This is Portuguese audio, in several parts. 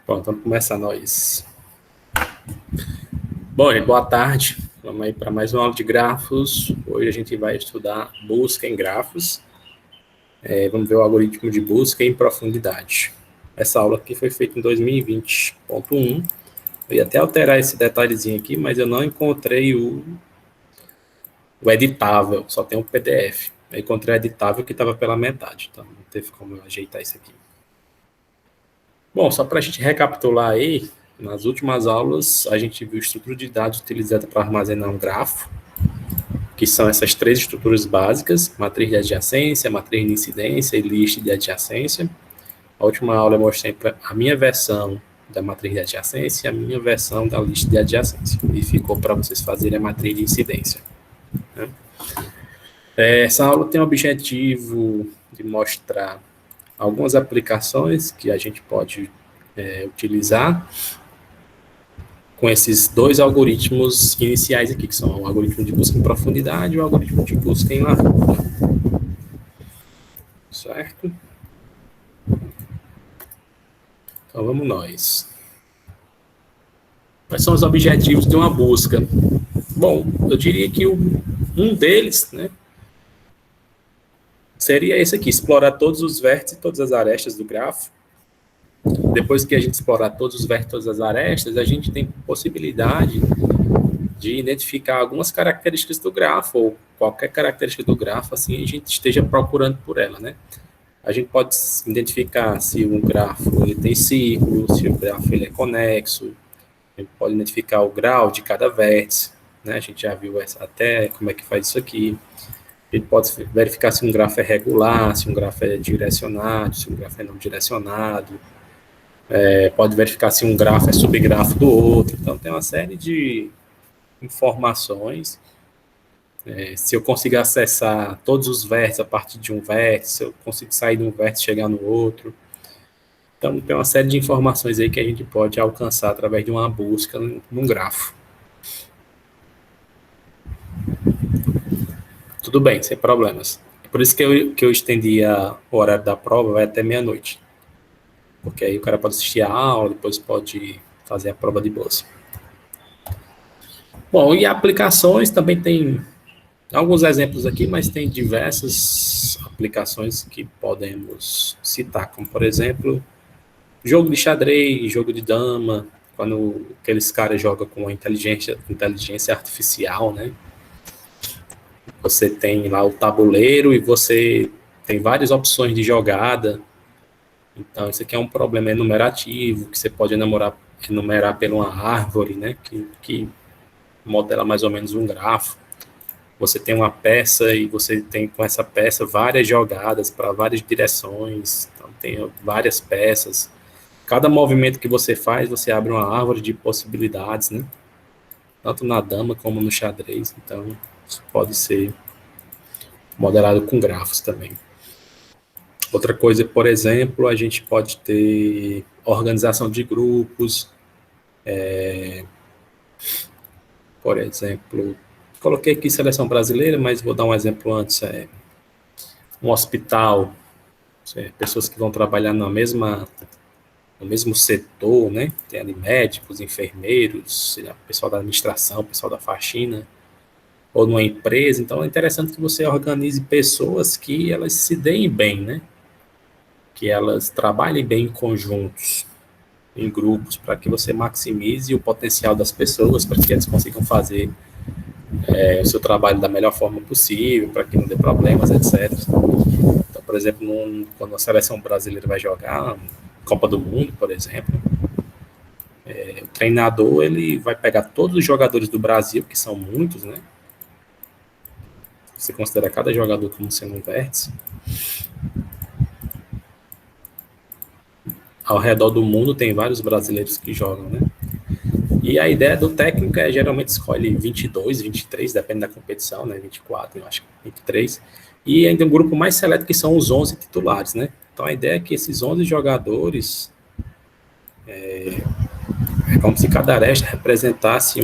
Pronto, vamos começar nós. Bom, gente, boa tarde. Vamos aí para mais uma aula de grafos. Hoje a gente vai estudar busca em grafos. Vamos ver o algoritmo de busca em profundidade. Essa aula aqui foi feita em 2020.1. Eu ia até alterar esse detalhezinho aqui, mas eu não encontrei o editável, só tem um PDF. Eu encontrei o editável que estava pela metade, então não teve como eu ajeitar isso aqui. Bom, só para a gente recapitular aí, nas últimas aulas a gente viu estrutura de dados utilizada para armazenar um grafo, que são essas três estruturas básicas: matriz de adjacência, matriz de incidência e lista de adjacência. A última aula eu mostrei a minha versão da matriz de adjacência e a minha versão da lista de adjacência, e ficou para vocês fazerem a matriz de incidência, né? Essa aula tem o objetivo de mostrar algumas aplicações que a gente pode utilizar com esses dois algoritmos iniciais aqui, que são o algoritmo de busca em profundidade e o algoritmo de busca em largura. Certo? Então, vamos nós. Quais são os objetivos de uma busca? Bom, eu diria que um deles, né, seria esse aqui: explorar todos os vértices e todas as arestas do grafo. Depois que a gente explorar todos os vértices e todas as arestas, a gente tem possibilidade de identificar algumas características do grafo, ou qualquer característica do grafo, assim, a gente esteja procurando por ela, né? A gente pode identificar se um grafo ele tem círculo, se o grafo ele é conexo, a gente pode identificar o grau de cada vértice, né? A gente já viu até como é que faz isso aqui. A gente pode verificar se um grafo é regular, se um grafo é direcionado, se um grafo é não direcionado. Pode verificar se um grafo é subgrafo do outro. Então, tem uma série de informações. Se eu consigo acessar todos os vértices a partir de um vértice, se eu consigo sair de um vértice e chegar no outro. Então, tem uma série de informações aí que a gente pode alcançar através de uma busca num grafo. Tudo bem, sem problemas. Por isso que eu estendi o horário da prova, vai até meia-noite. Porque aí o cara pode assistir a aula, depois pode fazer a prova de bolsa. Bom, e aplicações também tem alguns exemplos aqui, mas tem diversas aplicações que podemos citar, como, por exemplo, jogo de xadrez, jogo de dama, quando aqueles caras jogam com a inteligência artificial, né? Você tem lá o tabuleiro e você tem várias opções de jogada. Então, isso aqui é um problema enumerativo, que você pode enumerar por uma árvore, né? Que modela mais ou menos um grafo. Você tem uma peça e você tem com essa peça várias jogadas para várias direções. Então, tem várias peças. Cada movimento que você faz, você abre uma árvore de possibilidades, né? Tanto na dama como no xadrez. Então, isso pode ser modelado com grafos também. Outra coisa, por exemplo, a gente pode ter organização de grupos. Por exemplo, coloquei aqui seleção brasileira, mas vou dar um exemplo antes. Um hospital, pessoas que vão trabalhar no mesmo setor, né? Tem ali médicos, enfermeiros, pessoal da administração, pessoal da faxina, ou numa empresa. Então, é interessante que você organize pessoas que elas se deem bem, né? Que elas trabalhem bem em conjuntos, em grupos, para que você maximize o potencial das pessoas, para que elas consigam fazer o seu trabalho da melhor forma possível, para que não dê problemas, etc. Então, por exemplo, quando a seleção brasileira vai jogar Copa do Mundo, por exemplo, o treinador ele vai pegar todos os jogadores do Brasil, que são muitos, né? Você considera cada jogador como sendo um vértice. Ao redor do mundo tem vários brasileiros que jogam, né? E a ideia do técnico geralmente escolhe 22, 23, depende da competição, né? 24, eu acho, 23. E ainda um grupo mais seleto que são os 11 titulares, né? Então a ideia é que esses 11 jogadores é como se cada aresta representasse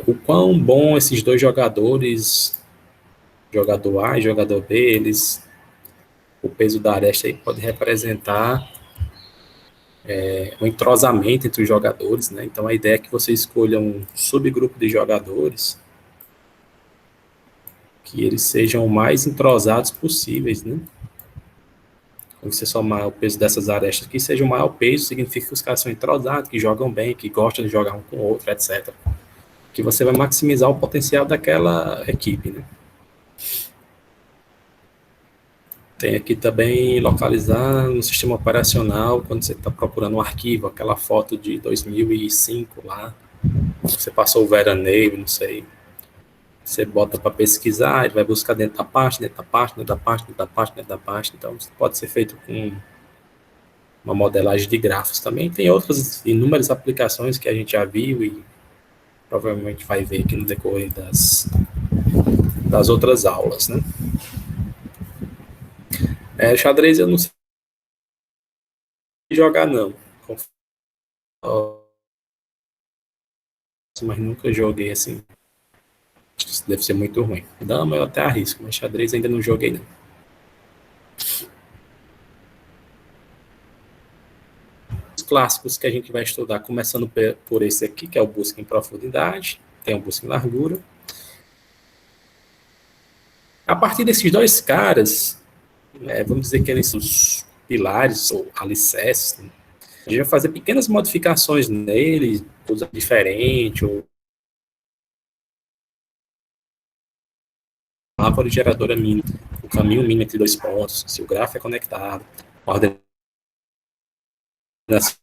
o quão bom esses dois jogadores, jogador A e jogador B, o peso da aresta aí pode representar um entrosamento entre os jogadores, né? Então a ideia é que você escolha um subgrupo de jogadores que eles sejam o mais entrosados possíveis, né? Quando você somar o peso dessas arestas, que seja o maior peso, significa que os caras são entrosados, que jogam bem, que gostam de jogar um com o outro, etc. Que você vai maximizar o potencial daquela equipe, né? Tem aqui também localizar no sistema operacional, quando você está procurando um arquivo, aquela foto de 2005 lá, você passou o veraneio, não sei. Você bota para pesquisar, ele vai buscar dentro da pasta, dentro da pasta, dentro da pasta, dentro da pasta, dentro da pasta. Então, isso pode ser feito com uma modelagem de grafos também. Tem outras inúmeras aplicações que a gente já viu e provavelmente vai ver aqui no decorrer das outras aulas, né? Xadrez eu não sei jogar, não. Mas nunca joguei assim. Isso deve ser muito ruim. Dama eu até arrisco, mas xadrez ainda não joguei, não. Os clássicos que a gente vai estudar, começando por esse aqui, que é o busca em profundidade, tem o busca em largura. A partir desses dois caras, vamos dizer que eles são os pilares ou alicerces, né? A gente vai fazer pequenas modificações nele, coisa diferente, ou árvore geradora mínima, o caminho mínimo entre dois pontos, se o grafo é conectado, a ordem das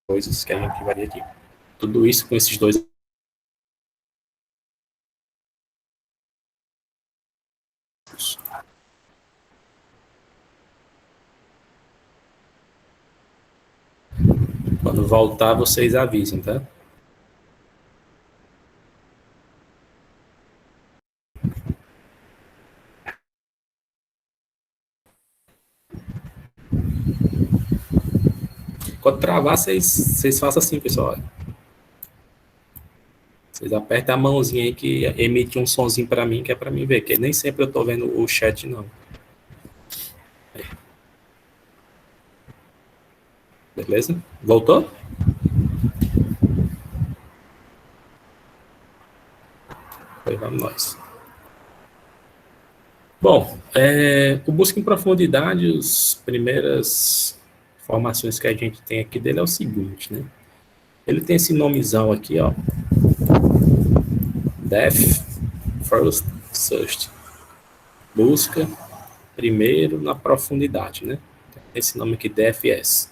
coisas que a gente vai ver aqui. Tudo isso com esses dois. Quando voltar, vocês avisam, tá? Quando travar, vocês façam assim, pessoal. Vocês apertem a mãozinha aí que emite um sonzinho para mim, que é para mim ver, que nem sempre eu tô vendo o chat, não. Beleza? Voltou? Aí vamos nós. Bom, o busca em profundidade, as primeiras informações que a gente tem aqui dele é o seguinte, né? Ele tem esse nomezão aqui, ó. Depth First Search. Busca primeiro na profundidade, né? Esse nome aqui, DFS.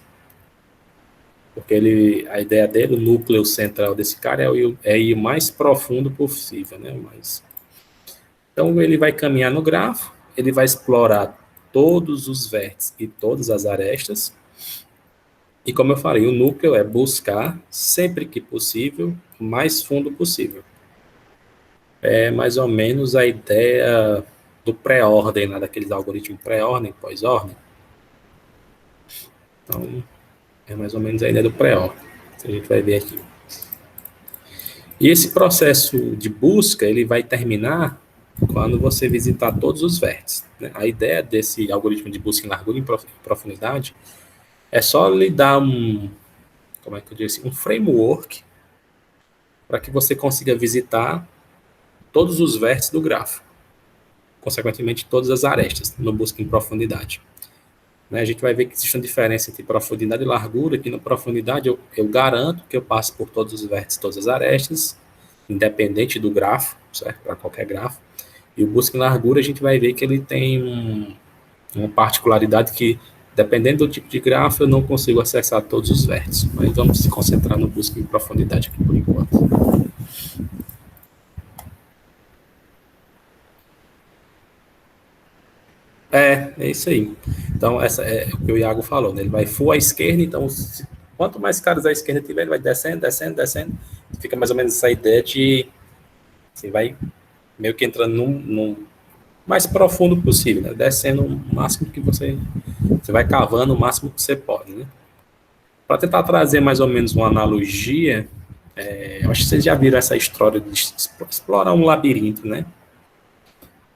Porque a ideia dele, o núcleo central desse cara é ir o mais profundo possível, né? Então, ele vai caminhar no grafo, ele vai explorar todos os vértices e todas as arestas. E como eu falei, o núcleo é buscar, sempre que possível, o mais fundo possível. É mais ou menos a ideia do pré-ordem, né, daqueles algoritmos pré-ordem, pós-ordem. Então, é mais ou menos a ideia do pré-ordem, que a gente vai ver aqui. E esse processo de busca, ele vai terminar quando você visitar todos os vértices, né? A ideia desse algoritmo de busca em largura e profundidade é só lhe dar como é que eu digo assim, um framework para que você consiga visitar todos os vértices do grafo, consequentemente todas as arestas no busca em profundidade. Né, a gente vai ver que existe uma diferença entre profundidade e largura, que na profundidade eu garanto que eu passo por todos os vértices, todas as arestas, independente do grafo, certo? Para qualquer grafo. E o busca em largura a gente vai ver que ele tem uma particularidade que, dependendo do tipo de grafo, eu não consigo acessar todos os vértices. Mas vamos se concentrar no busca em profundidade aqui por enquanto. É isso aí. Então, essa é o que o Iago falou, né? Ele vai full à esquerda, então, quanto mais caras à esquerda tiver, ele vai descendo, descendo, descendo. Fica mais ou menos essa ideia de você vai meio que entrando num mais profundo possível, né? Descendo o máximo que você vai cavando o máximo que você pode, né? Para tentar trazer mais ou menos uma analogia, eu acho que vocês já viram essa história de explorar um labirinto, né?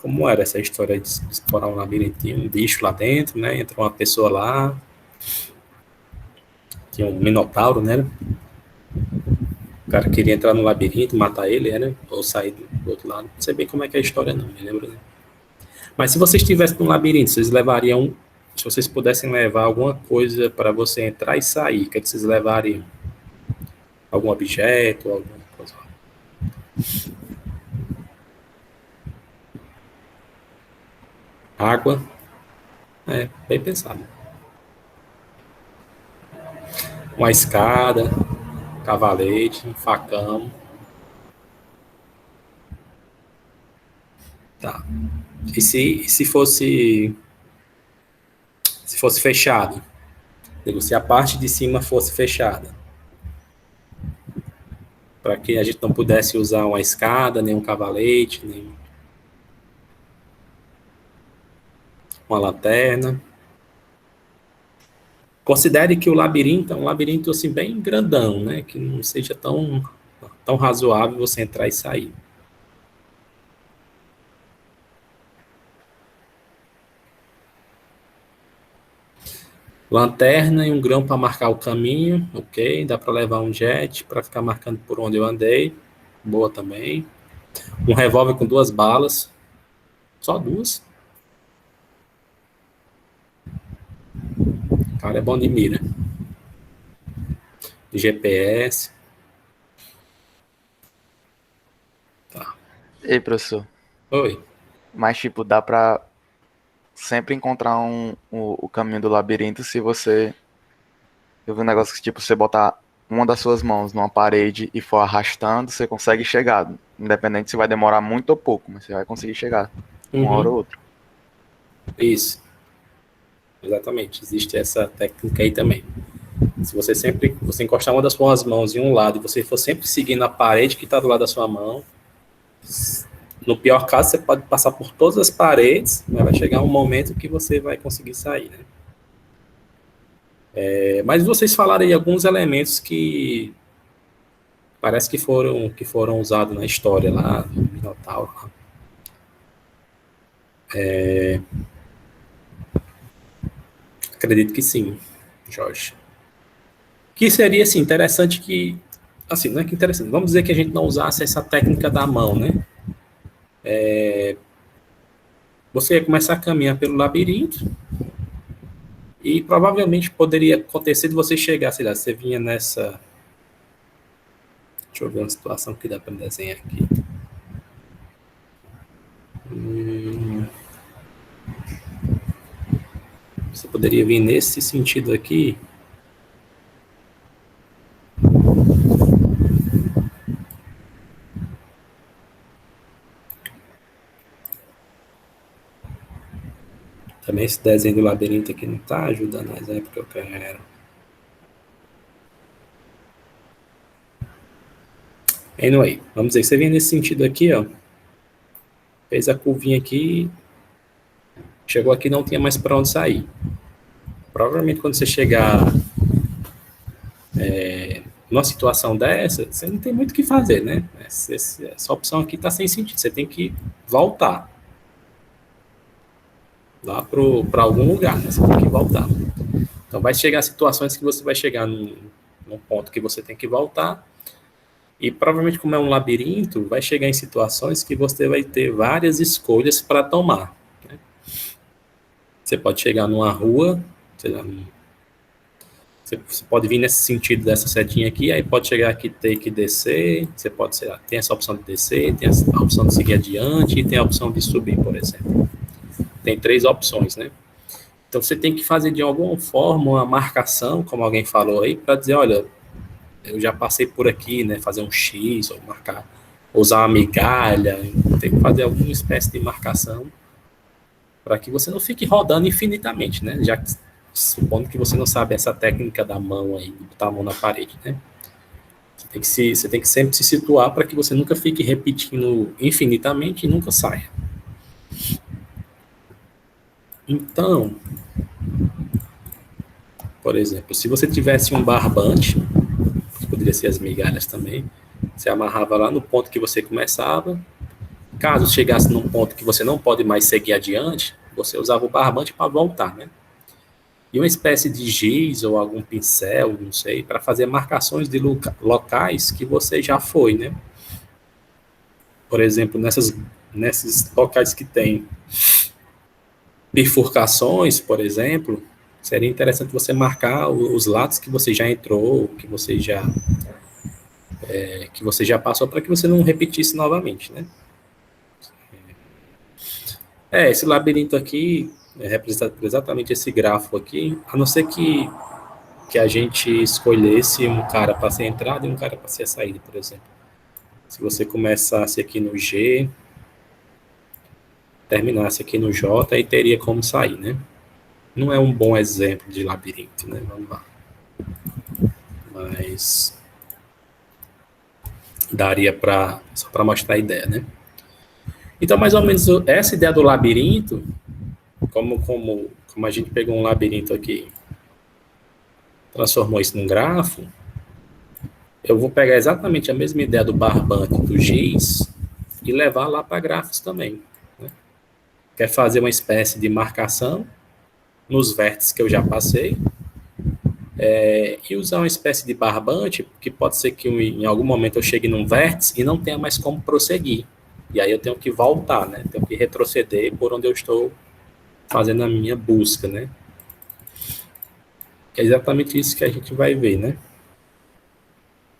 como era essa história de explorar um labirinto? Tinha um bicho lá dentro, né? Entrou uma pessoa lá, tinha um minotauro, né? O cara queria entrar no labirinto, matar ele, né? Ou sair do outro lado. Não sei bem como é que é a história, não, me lembro, né? Mas se vocês estivessem no labirinto, vocês levariam, se vocês pudessem levar alguma coisa para você entrar e sair, o que vocês levariam? Algum objeto, alguma coisa? Água? É, bem pensado. Uma escada, cavalete, um facão. Tá. E se fosse fechado? Digo, se a parte de cima fosse fechada, para que a gente não pudesse usar uma escada, nem um cavalete, nem uma lanterna. Considere que o labirinto é um labirinto assim bem grandão, né? Que não seja tão razoável você entrar e sair. Lanterna e um grão para marcar o caminho, ok? Dá para levar um jet para ficar marcando por onde eu andei, boa também. Um revólver com 2 balas, só 2. O cara é bom de mira. GPS. Tá. Ei, professor. Oi. Mas, tipo, dá pra sempre encontrar o caminho do labirinto se você. Eu vi um negócio que, tipo, você botar uma das suas mãos numa parede e for arrastando, você consegue chegar. Independente se vai demorar muito ou pouco, mas você vai conseguir chegar uma hora ou outra. Isso. Exatamente. Existe essa técnica aí também. Se você encostar uma das suas mãos em um lado e você for sempre seguindo a parede que está do lado da sua mão, no pior caso, você pode passar por todas as paredes, mas vai chegar um momento que você vai conseguir sair, né? Mas vocês falaram aí alguns elementos que parece que foram usados na história lá do Minotauro. Acredito que sim, Jorge. Que seria assim interessante que, assim, não é que interessante. Vamos dizer que a gente não usasse essa técnica da mão, né? Você ia começar a caminhar pelo labirinto e provavelmente poderia acontecer de você chegar, sei lá, você vinha nessa. Deixa eu ver uma situação que dá para desenhar aqui. Você poderia vir nesse sentido aqui. Também esse desenho do labirinto aqui não está ajudando o exemplo que eu quero. Anyway, vamos dizer que você vem nesse sentido aqui, ó. Fez a curvinha aqui, chegou aqui, não tinha mais para onde sair. Provavelmente quando você chegar numa situação dessa, você não tem muito o que fazer, né? Essa opção aqui está sem sentido, você tem que voltar lá para algum lugar, né? Você tem que voltar. Então vai chegar situações que você vai chegar num ponto que você tem que voltar, e provavelmente como é um labirinto, vai chegar em situações que você vai ter várias escolhas para tomar. Né? Você pode chegar numa rua, sei lá, você pode vir nesse sentido dessa setinha aqui, aí pode chegar aqui ter que descer, você pode, sei lá, tem essa opção de descer, tem a opção de seguir adiante e tem a opção de subir, por exemplo. Tem 3 opções, né? Então você tem que fazer de alguma forma uma marcação, como alguém falou aí, para dizer, olha, eu já passei por aqui, né? Fazer um X, ou marcar, usar uma migalha, tem que fazer alguma espécie de marcação para que você não fique rodando infinitamente, né? Já que, supondo que você não sabe essa técnica da mão aí, de botar a mão na parede, né? Você tem que sempre se situar para que você nunca fique repetindo infinitamente e nunca saia. Então, por exemplo, se você tivesse um barbante, que poderia ser as migalhas também, você amarrava lá no ponto que você começava, caso chegasse num ponto que você não pode mais seguir adiante, você usava o barbante para voltar, né? E uma espécie de giz ou algum pincel, não sei, para fazer marcações de locais que você já foi, né? Por exemplo, nesses locais que tem bifurcações, por exemplo, seria interessante você marcar os lados que você já entrou, que você já passou, para que você não repetisse novamente, né? Esse labirinto aqui é representado por exatamente esse grafo aqui, a não ser que a gente escolhesse um cara para ser a entrada e um cara para ser a saída, por exemplo. Se você começasse aqui no G, terminasse aqui no J, aí teria como sair, né? Não é um bom exemplo de labirinto, né? Vamos lá. Mas daria só para mostrar a ideia, né? Então, mais ou menos, essa ideia do labirinto, como a gente pegou um labirinto aqui, transformou isso num grafo, eu vou pegar exatamente a mesma ideia do barbante, do giz, e levar lá para grafos também. Né? Quer fazer uma espécie de marcação nos vértices que eu já passei, e usar uma espécie de barbante, que pode ser que em algum momento eu chegue num vértice e não tenha mais como prosseguir. E aí eu tenho que voltar, né? Tenho que retroceder por onde eu estou fazendo a minha busca, né? É exatamente isso que a gente vai ver, né?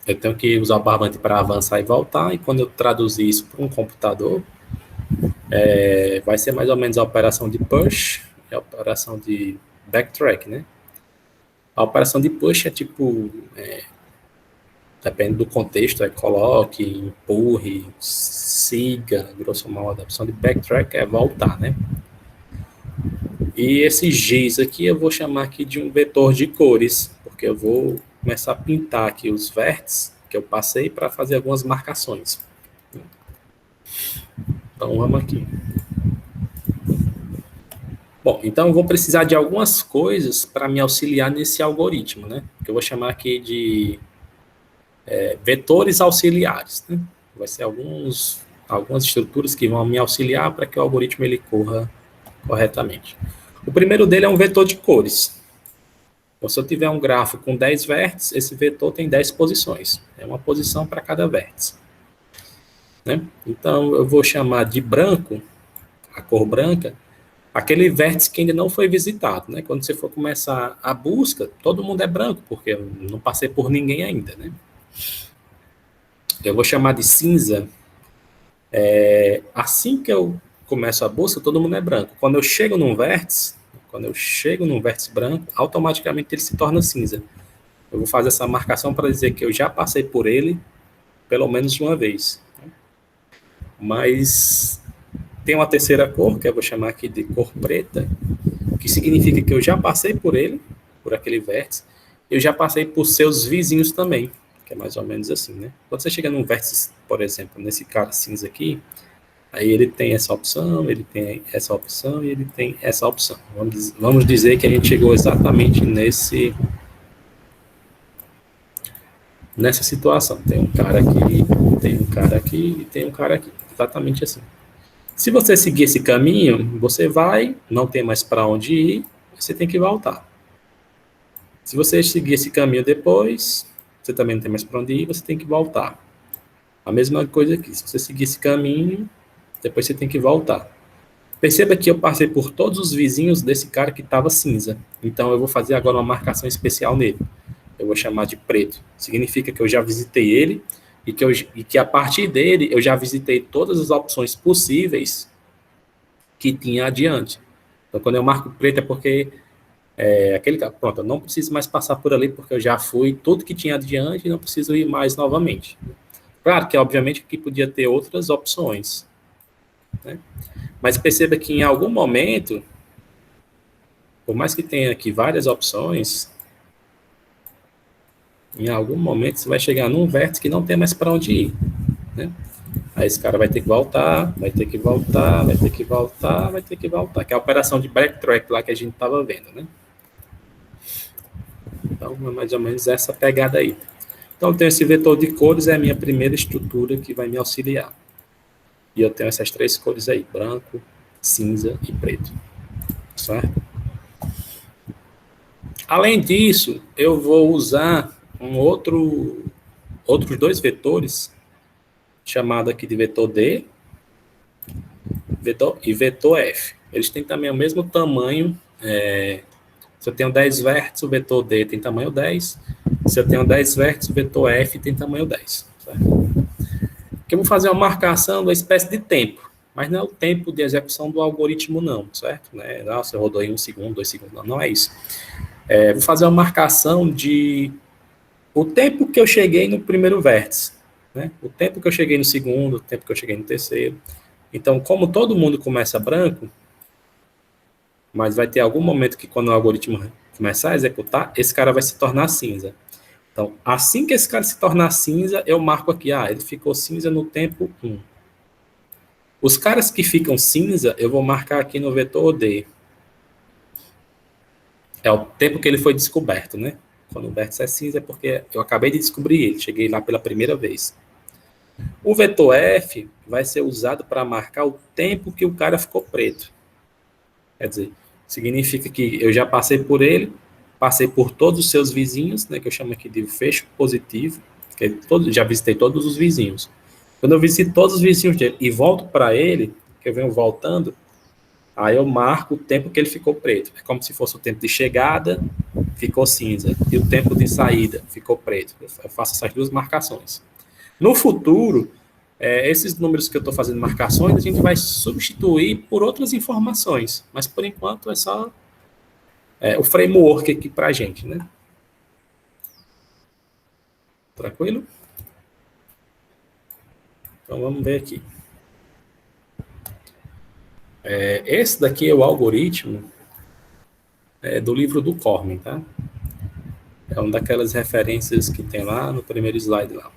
Eu tenho que usar o barbante para avançar e voltar, e quando eu traduzir isso para um computador, vai ser mais ou menos a operação de push e a operação de backtrack, né? A operação de push é tipo, depende do contexto, coloque, empurre, siga, grosso modo. A opção de backtrack é voltar, né? E esse giz aqui eu vou chamar aqui de um vetor de cores, porque eu vou começar a pintar aqui os vértices que eu passei para fazer algumas marcações. Então vamos aqui. Bom, então eu vou precisar de algumas coisas para me auxiliar nesse algoritmo, né? Que eu vou chamar aqui de vetores auxiliares, né? Vai ser algumas estruturas que vão me auxiliar para que o algoritmo ele corra corretamente. O primeiro dele é um vetor de cores. Então, se eu tiver um grafo com 10 vértices, esse vetor tem 10 posições. É uma posição para cada vértice. Né? Então, eu vou chamar de branco, a cor branca, aquele vértice que ainda não foi visitado. Né? Quando você for começar a busca, todo mundo é branco, porque eu não passei por ninguém ainda. Né? Eu vou chamar de cinza. Assim que eu começo a busca, todo mundo é branco. Quando eu chego num vértice branco, automaticamente ele se torna cinza. Eu vou fazer essa marcação para dizer que eu já passei por ele pelo menos uma vez. Mas tem uma terceira cor, que eu vou chamar aqui de cor preta, que significa que eu já passei por ele, por aquele vértice, eu já passei por seus vizinhos também, que é mais ou menos assim, né? Quando você chega num vértice, por exemplo, nesse cara cinza aqui, aí ele tem essa opção, ele tem essa opção e ele tem essa opção. Vamos dizer que a gente chegou exatamente nessa situação. Tem um cara aqui, tem um cara aqui e tem um cara aqui. Exatamente assim. Se você seguir esse caminho, você vai, não tem mais para onde ir, você tem que voltar. Se você seguir esse caminho depois, você também não tem mais para onde ir, você tem que voltar. A mesma coisa aqui. Se você seguir esse caminho, depois você tem que voltar. Perceba que eu passei por todos os vizinhos desse cara que estava cinza. Então, eu vou fazer agora uma marcação especial nele. Eu vou chamar de preto. Significa que eu já visitei ele e que a partir dele eu já visitei todas as opções possíveis que tinha adiante. Então, quando eu marco preto é porque aquele cara, pronto, eu não preciso mais passar por ali porque eu já fui tudo que tinha adiante e não preciso ir mais novamente. Claro que, obviamente, que podia ter outras opções. Né? Mas perceba que em algum momento, por mais que tenha aqui várias opções, em algum momento você vai chegar num vértice que não tem mais para onde ir. Né? Aí esse cara vai ter que voltar, vai ter que voltar, vai ter que voltar, vai ter que voltar, que é a operação de backtrack lá que a gente estava vendo. Né? Então, é mais ou menos essa pegada aí. Então, eu tenho esse vetor de cores, é a minha primeira estrutura que vai me auxiliar. E eu tenho essas três cores aí, branco, cinza e preto. Certo? Além disso, eu vou usar outros dois vetores, chamado aqui de vetor D e vetor F. Eles têm também o mesmo tamanho. Se eu tenho 10 vértices, o vetor D tem tamanho 10. Se eu tenho 10 vértices, o vetor F tem tamanho 10. Certo? Aqui eu vou fazer uma marcação da espécie de tempo, mas não é o tempo de execução do algoritmo, não, certo? Nossa, eu rodou em 1 segundo, 2 segundos, não é isso. Vou fazer uma marcação de o tempo que eu cheguei no primeiro vértice, né? O tempo que eu cheguei no segundo, o tempo que eu cheguei no terceiro. Então, como todo mundo começa branco, mas vai ter algum momento que quando o algoritmo começar a executar, esse cara vai se tornar cinza. Então, assim que esse cara se tornar cinza, eu marco aqui, ele ficou cinza no tempo 1. Os caras que ficam cinza, eu vou marcar aqui no vetor D. É o tempo que ele foi descoberto, né? Quando o vértice é cinza é porque eu acabei de descobrir ele, cheguei lá pela primeira vez. O vetor F vai ser usado para marcar o tempo que o cara ficou preto. Quer dizer, significa que eu já passei por ele, passei por todos os seus vizinhos, né, que eu chamo aqui de fecho positivo, que já visitei todos os vizinhos. Quando eu visito todos os vizinhos dele e volto para ele, que eu venho voltando, aí eu marco o tempo que ele ficou preto. É como se fosse o tempo de chegada, ficou cinza, e o tempo de saída ficou preto. Eu faço essas duas marcações. No futuro, esses números que eu estou fazendo marcações, a gente vai substituir por outras informações, mas por enquanto é só o framework aqui para a gente, né? Tranquilo? Então vamos ver aqui. Esse daqui é o algoritmo do livro do Cormen, tá? É uma daquelas referências que tem lá no primeiro slide lá.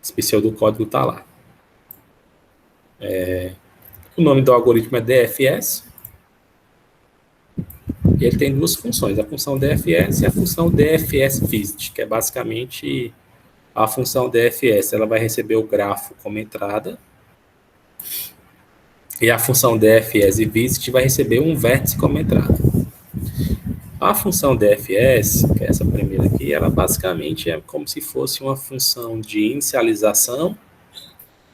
Esse pseudocódigo está lá. O nome do algoritmo é DFS. E ele tem duas funções, a função DFS e a função DFS visit, que é basicamente a função DFS. Ela vai receber o grafo como entrada. E a função DFS visit vai receber um vértice como entrada. A função DFS, que é essa primeira aqui, ela basicamente é como se fosse uma função de inicialização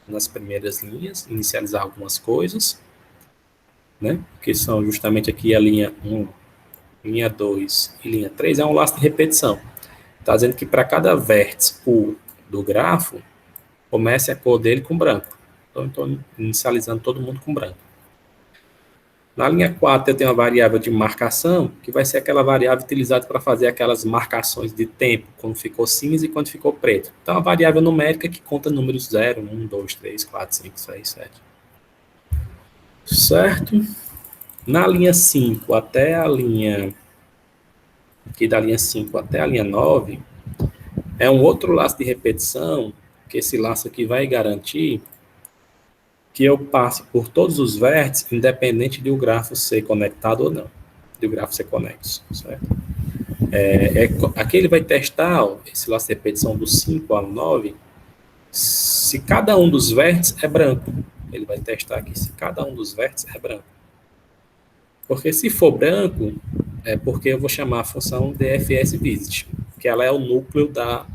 nas primeiras linhas, inicializar algumas coisas, né? Que são justamente aqui a linha 1, linha 2 e linha 3, é um laço de repetição. Está dizendo que para cada vértice U do grafo, comece a cor dele com branco. Então, estou inicializando todo mundo com branco. Na linha 4, eu tenho uma variável de marcação, que vai ser aquela variável utilizada para fazer aquelas marcações de tempo, quando ficou cinza e quando ficou preto. Então, é uma variável numérica que conta números 0, 1, 2, 3, 4, 5, 6, 7. Certo? Na linha 5 até a linha... Aqui da linha 5 até a linha 9, é um outro laço de repetição, que esse laço aqui vai garantir que eu passe por todos os vértices, independente de o grafo ser conectado ou não, de o grafo ser conexo, certo? Aqui ele vai testar esse laço de repetição do 5 ao 9, se cada um dos vértices é branco. Ele vai testar aqui se cada um dos vértices é branco. Porque se for branco, é porque eu vou chamar a função DFS_visit, que ela é o núcleo da...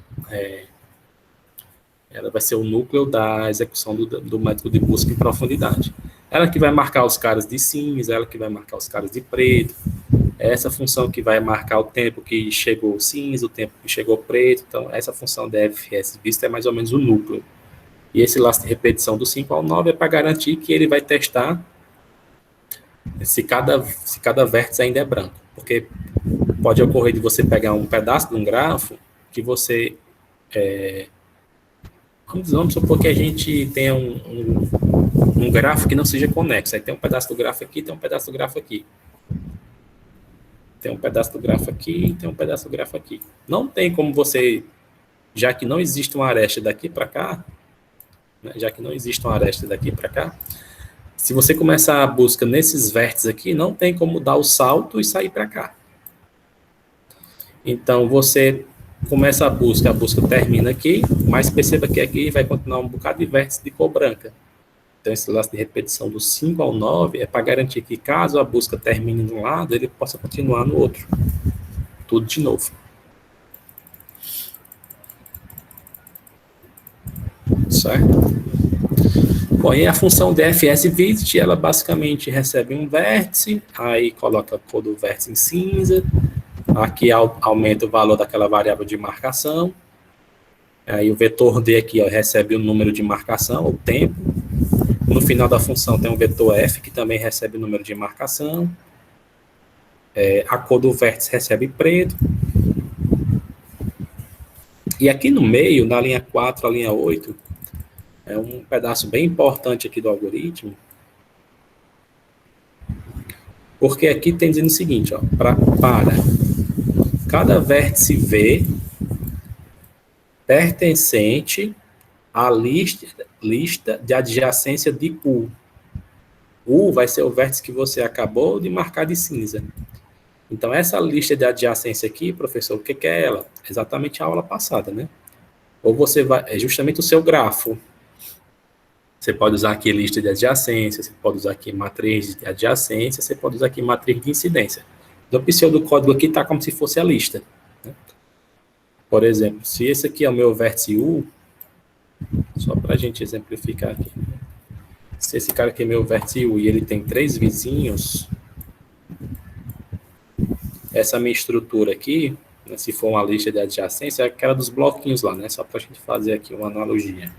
ela vai ser o núcleo da execução do método de busca em profundidade. Ela que vai marcar os caras de cinza, ela que vai marcar os caras de preto. É essa função que vai marcar o tempo que chegou cinza, o tempo que chegou preto. Então, essa função DFS_visit é mais ou menos o núcleo. E esse laço de repetição do 5 ao 9 é para garantir que ele vai testar se cada vértice ainda é branco. Porque pode ocorrer de você pegar um pedaço de um grafo que você... Vamos supor que a gente tenha um grafo que não seja conexo. Aí tem um pedaço do grafo aqui, tem um pedaço do grafo aqui. Tem um pedaço do grafo aqui, tem um pedaço do grafo aqui. Não tem como você, já que não existe uma aresta daqui para cá, né, se você começar a busca nesses vértices aqui, não tem como dar o salto e sair para cá. Então, você começa a busca termina aqui, mas perceba que aqui vai continuar um bocado de vértice de cor branca. Então, esse lance de repetição do 5 ao 9 é para garantir que, caso a busca termine de um lado, ele possa continuar no outro. Tudo de novo. Certo? Bom, e a função dfs_visit, ela basicamente recebe um vértice, aí coloca a cor do vértice em cinza, aqui aumenta o valor daquela variável de marcação, aí o vetor D aqui, ó, recebe o número de marcação, o tempo. No final da função tem um vetor F, que também recebe o número de marcação. A cor do vértice recebe preto. E aqui no meio, na linha 4 à linha 8, é um pedaço bem importante aqui do algoritmo, porque aqui tem dizendo o seguinte, ó, para cada vértice V pertencente à lista de adjacência de U. U vai ser o vértice que você acabou de marcar de cinza. Então, essa lista de adjacência aqui, professor, o que é ela? Exatamente a aula passada, né? Ou você vai... É justamente o seu grafo. Você pode usar aqui lista de adjacência, você pode usar aqui matriz de adjacência, você pode usar aqui matriz de incidência. No pseudocódigo aqui está como se fosse a lista. Né? Por exemplo, se esse aqui é o meu vértice U, só para a gente exemplificar aqui. Se esse cara aqui é meu vértice U e ele tem 3 vizinhos, essa minha estrutura aqui, né, se for uma lista de adjacência, é aquela dos bloquinhos lá, né? Só para a gente fazer aqui uma analogia.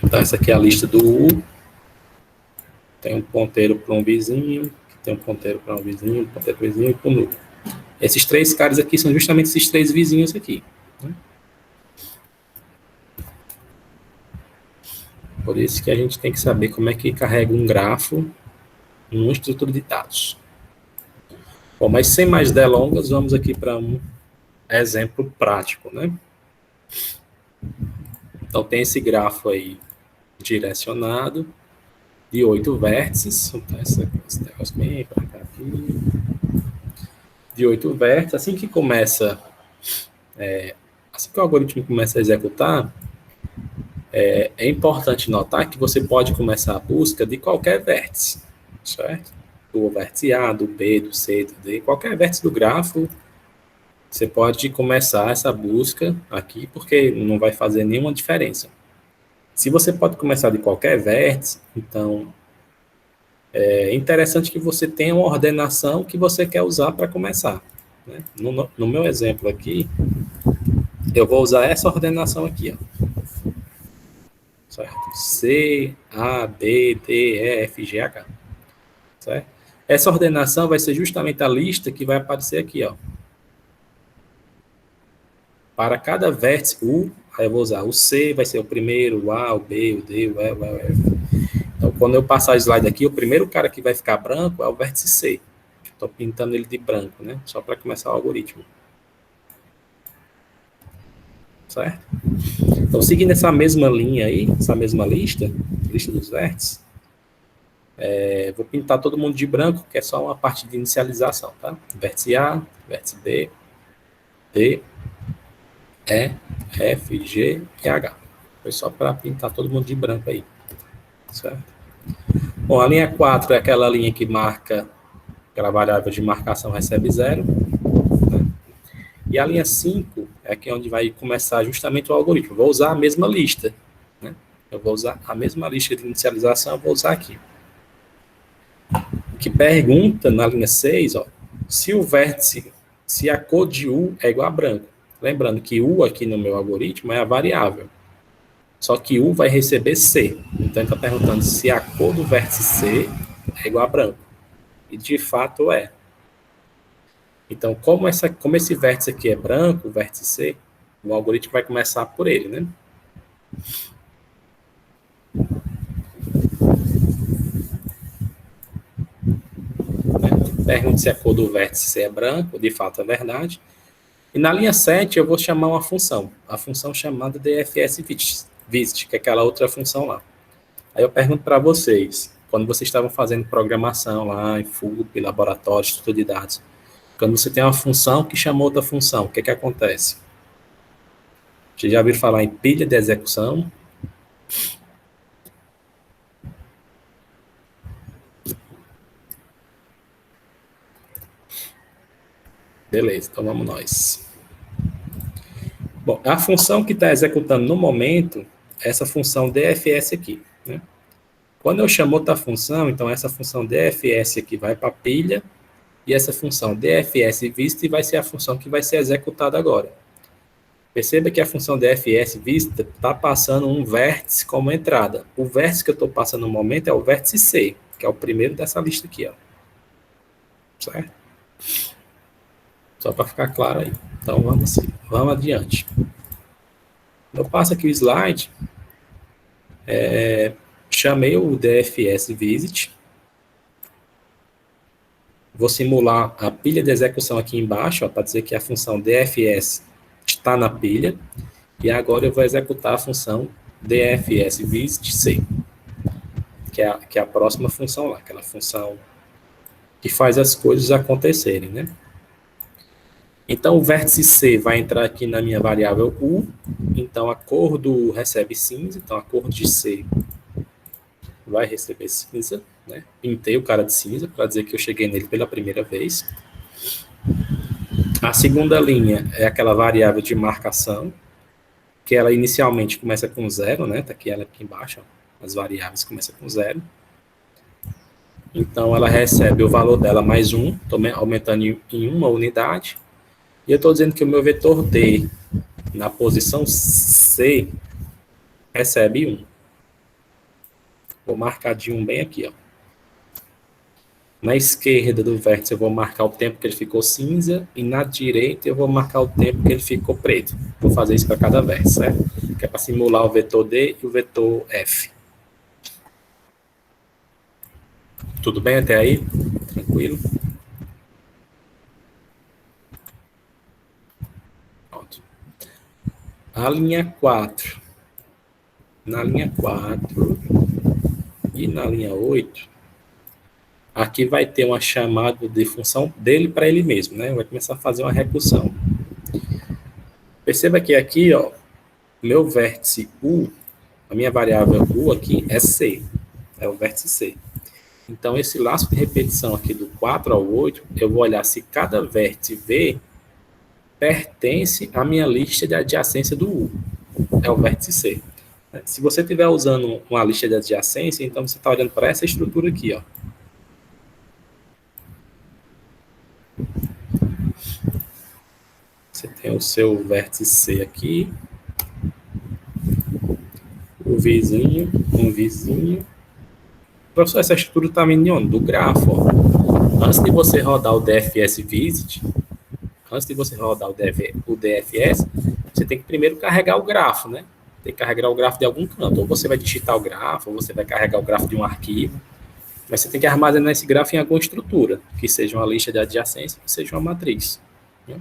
Então, essa aqui é a lista do U. Tem um ponteiro para um vizinho, tem um ponteiro para um vizinho, um ponteiro para um vizinho e para o núcleo. Esses 3 caras aqui são justamente esses 3 vizinhos aqui. Né? Por isso que a gente tem que saber como é que carrega um grafo em uma estrutura de dados. Bom, mas sem mais delongas, vamos aqui para um exemplo prático, né? Então, tem esse grafo aí direcionado de 8 vértices. Então, esse negócio bem para cá aqui. De 8 vértices. Assim que começa, assim que o algoritmo começa a executar, é importante notar que você pode começar a busca de qualquer vértice, certo? Do vértice A, do B, do C, do D, qualquer vértice do grafo, você pode começar essa busca aqui, porque não vai fazer nenhuma diferença. Se você pode começar de qualquer vértice, então é interessante que você tenha uma ordenação que você quer usar para começar. Né? No meu exemplo aqui, eu vou usar essa ordenação aqui, ó. Certo? C, A, B, D, E, F, G, H. Certo? Essa ordenação vai ser justamente a lista que vai aparecer aqui, ó. Para cada vértice U, aí eu vou usar o C, vai ser o primeiro, o A, o B, o D, o E, o F. Então, quando eu passar o slide aqui, o primeiro cara que vai ficar branco é o vértice C. Estou pintando ele de branco, né? Só para começar o algoritmo. Certo? Então, seguindo essa mesma linha aí, essa mesma lista dos vértices, vou pintar todo mundo de branco, que é só uma parte de inicialização, tá? Vértice A, vértice B, D, E, F, G e H. Foi só para pintar todo mundo de branco aí. Certo? Bom, a linha 4 é aquela linha que marca, aquela variável de marcação recebe 0. Né? E a linha 5 é aqui onde vai começar justamente o algoritmo. Vou usar a mesma lista. Né? Eu vou usar a mesma lista de inicialização, eu vou usar aqui. Que pergunta na linha 6, ó, se o vértice, se a cor de U é igual a branco. Lembrando que U aqui no meu algoritmo é a variável. Só que U vai receber C. Então, ele está perguntando se a cor do vértice C é igual a branco. E, de fato, é. Então, como esse vértice aqui é branco, o vértice C, o algoritmo vai começar por ele, né? Pergunta se a cor do vértice C é branco, de fato é verdade. E na linha 7 eu vou chamar uma função, a função chamada dfs_visit, que é aquela outra função lá. Aí eu pergunto para vocês, quando vocês estavam fazendo programação lá em FUP, laboratório, estudo de dados, quando você tem uma função que chama outra função, o que acontece? Vocês já ouviram falar em pilha de execução? Beleza, então vamos nós. Bom, a função que está executando no momento é essa função DFS aqui, né? Quando eu chamo outra função, então essa função DFS aqui vai para a pilha, e essa função DFS vista vai ser a função que vai ser executada agora. Perceba que a função DFS vista está passando um vértice como entrada. O vértice que eu estou passando no momento é o vértice C, que é o primeiro dessa lista aqui, ó. Certo? Só para ficar claro aí. Então vamos adiante. Eu passo aqui o slide. Chamei o DFS visit. Vou simular a pilha de execução aqui embaixo, para dizer que a função DFS está na pilha. E agora eu vou executar a função DFS visit C, que é a próxima função lá, aquela função que faz as coisas acontecerem, né? Então, o vértice C vai entrar aqui na minha variável U. Então, a cor do recebe cinza. Então, a cor de C vai receber cinza, né? Pintei o cara de cinza para dizer que eu cheguei nele pela primeira vez. A segunda linha é aquela variável de marcação, que ela inicialmente começa com 0, né? Tá aqui ela aqui embaixo, ó. As variáveis começam com 0. Então, ela recebe o valor dela mais 1, aumentando em uma unidade. E eu estou dizendo que o meu vetor D, na posição C, recebe 1. Vou marcar de 1 bem aqui, ó. Na esquerda do vértice eu vou marcar o tempo que ele ficou cinza, e na direita eu vou marcar o tempo que ele ficou preto. Vou fazer isso para cada vértice, certo? Que é para simular o vetor D e o vetor F. Tudo bem até aí? Tranquilo? Pronto. A linha 4. Na linha 4 e na linha 8, aqui vai ter uma chamada de função dele para ele mesmo, né? Vai começar a fazer uma recursão. Perceba que aqui, ó, meu vértice U, a minha variável U aqui é C, é o vértice C. Então, esse laço de repetição aqui do 4 ao 8, eu vou olhar se cada vértice V pertence à minha lista de adjacência do U, é o vértice C. Se você estiver usando uma lista de adjacência, então você está olhando para essa estrutura aqui, ó. Você tem o seu vértice C aqui, o vizinho, um vizinho. Professor, essa estrutura está vindo de onde? Do grafo, ó. Antes de você rodar o DFS Visit, antes de você rodar o DFS, você tem que primeiro carregar o grafo, né? Tem que carregar o grafo de algum canto. Ou você vai digitar o grafo, ou você vai carregar o grafo de um arquivo. Mas você tem que armazenar esse grafo em alguma estrutura, que seja uma lista de adjacência, que seja uma matriz, né?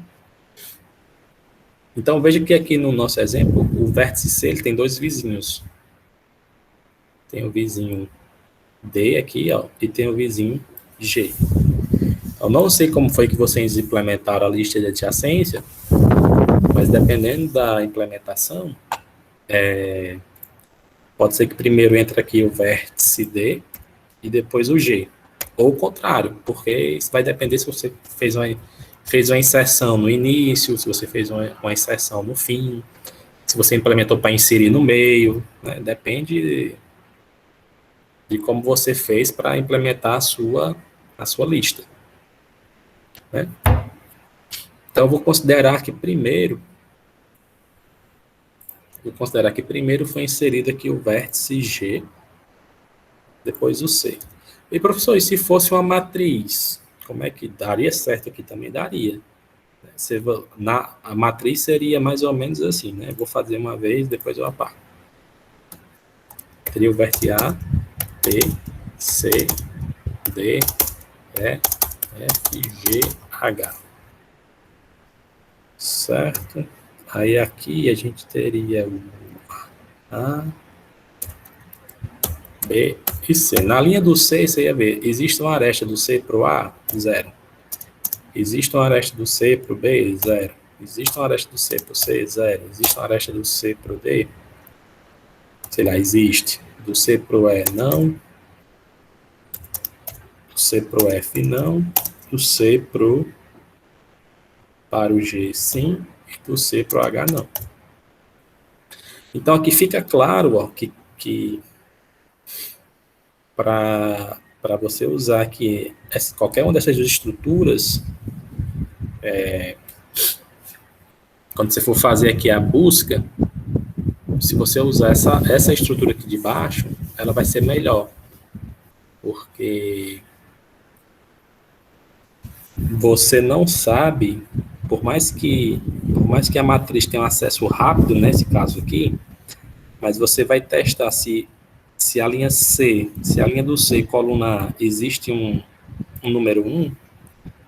Então, veja que aqui no nosso exemplo, o vértice C ele tem dois vizinhos. Tem o vizinho D aqui, ó, e tem o vizinho G. Eu não sei como foi que vocês implementaram a lista de adjacência, mas dependendo da implementação, pode ser que primeiro entre aqui o vértice D e depois o G. Ou o contrário, porque isso vai depender se você fez uma inserção no início, se você fez uma inserção no fim, se você implementou para inserir no meio, né? Depende de como você fez para implementar a sua lista, né? Então, eu vou considerar que primeiro foi inserido aqui o vértice G, depois o C. E, professor, e se fosse uma matriz, como é que daria certo aqui? Também daria. A matriz seria mais ou menos assim, né? Vou fazer uma vez, depois eu apago. Teria o vértice A, B, C, D, E, F, G, H. Certo? Aí aqui a gente teria o A, B e C. Na linha do C, você ia ver, existe uma aresta do C para o A? Zero. Existe uma aresta do C para o B? Zero. Existe uma aresta do C para o C? Zero. Existe uma aresta do C para o D? Sei lá, existe. Do C para o E, não. Do C para o F, não. Do C para o para o G sim, e do C para o H não. Então aqui fica claro, ó, que para você usar aqui qualquer uma dessas duas estruturas, quando você for fazer aqui a busca, se você usar essa estrutura aqui de baixo, ela vai ser melhor, porque você não sabe, por mais que a matriz tenha um acesso rápido nesse caso aqui, mas você vai testar se a linha C, se a linha do C, coluna A, existe um número 1,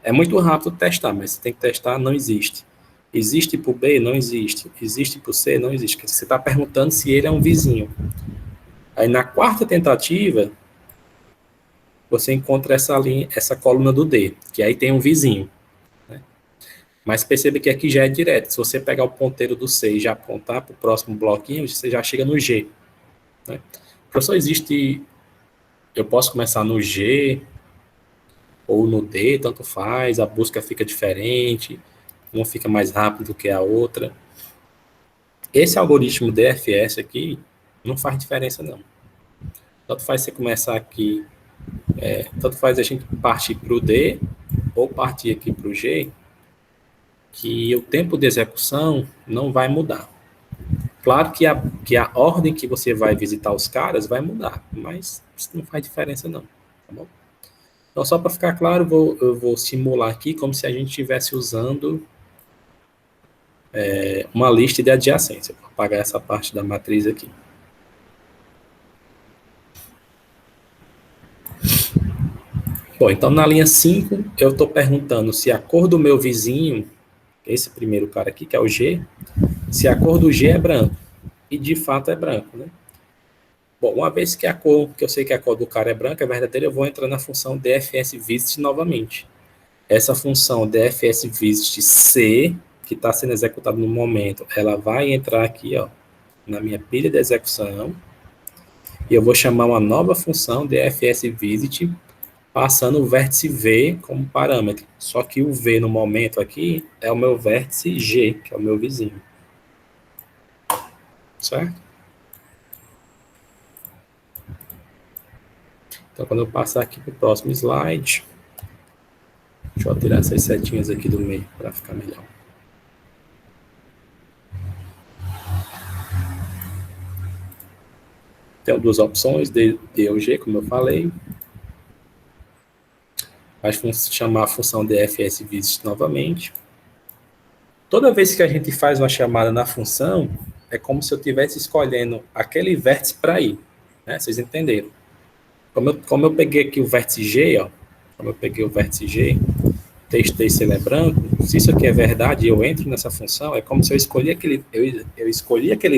é muito rápido testar, mas você tem que testar, não existe. Existe para o B? Não existe. Existe para o C? Não existe. Você está perguntando se ele é um vizinho. Aí na quarta tentativa, você encontra essa coluna do D, que aí tem um vizinho. Né? Mas perceba que aqui já é direto. Se você pegar o ponteiro do C e já apontar para o próximo bloquinho, você já chega no G. Né? Professor, eu posso começar no G ou no D, tanto faz, a busca fica diferente, uma fica mais rápido do que a outra. Esse algoritmo DFS aqui não faz diferença, não. Tanto faz você começar aqui, tanto faz a gente partir para o D ou partir aqui para o G, que o tempo de execução não vai mudar. Claro que a ordem que você vai visitar os caras vai mudar, mas isso não faz diferença, não. Tá bom? Então, só para ficar claro, eu vou simular aqui como se a gente estivesse usando uma lista de adjacência. Vou apagar essa parte da matriz aqui. Bom, então na linha 5, eu estou perguntando se a cor do meu vizinho, esse primeiro cara aqui, que é o G, se a cor do G é branco. E de fato é branco, né? Bom, uma vez que eu sei que a cor do cara é branca, é verdadeira, eu vou entrar na função dfsVisit novamente. Essa função dfsVisit C, que está sendo executada no momento, ela vai entrar aqui, ó, na minha pilha de execução, e eu vou chamar uma nova função dfsVisit, passando o vértice V como parâmetro. Só que o V no momento aqui é o meu vértice G, que é o meu vizinho. Certo? Então, quando eu passar aqui para o próximo slide, deixa eu tirar essas setinhas aqui do meio para ficar melhor. Tem duas opções, D ou G, como eu falei. Vai chamar a função dfsVisit novamente. Toda vez que a gente faz uma chamada na função, é como se eu estivesse escolhendo aquele vértice para ir. Né? Vocês entenderam? Como eu peguei aqui o vértice G, ó, como eu peguei o vértice G, testei se ele é branco, se isso aqui é verdade e eu entro nessa função, é como se eu escolhi aquele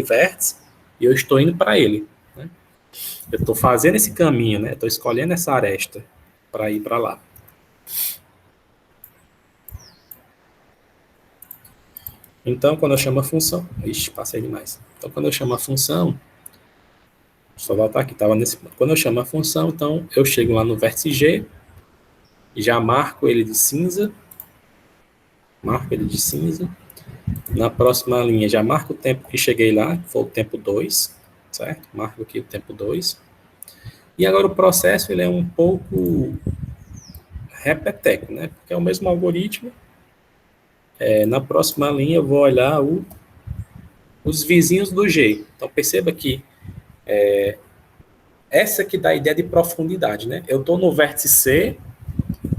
vértice e eu estou indo para ele. Né? Eu estou fazendo esse caminho, né? Estou escolhendo essa aresta para ir para lá. Então, quando eu chamo a função... Ixi, passei demais. Então, quando eu chamo a função... Só voltar aqui, estava nesse ponto. Quando eu chamo a função, então, eu chego lá no vértice G, já marco ele de cinza. Marco ele de cinza. Na próxima linha, já marco o tempo que cheguei lá, que foi o tempo 2, certo? Marco aqui o tempo 2. E agora o processo, ele é um pouco repeteco, né? Porque é o mesmo algoritmo. Na próxima linha, eu vou olhar os vizinhos do G. Então, perceba que essa que dá a ideia de profundidade, né? Eu estou no vértice C,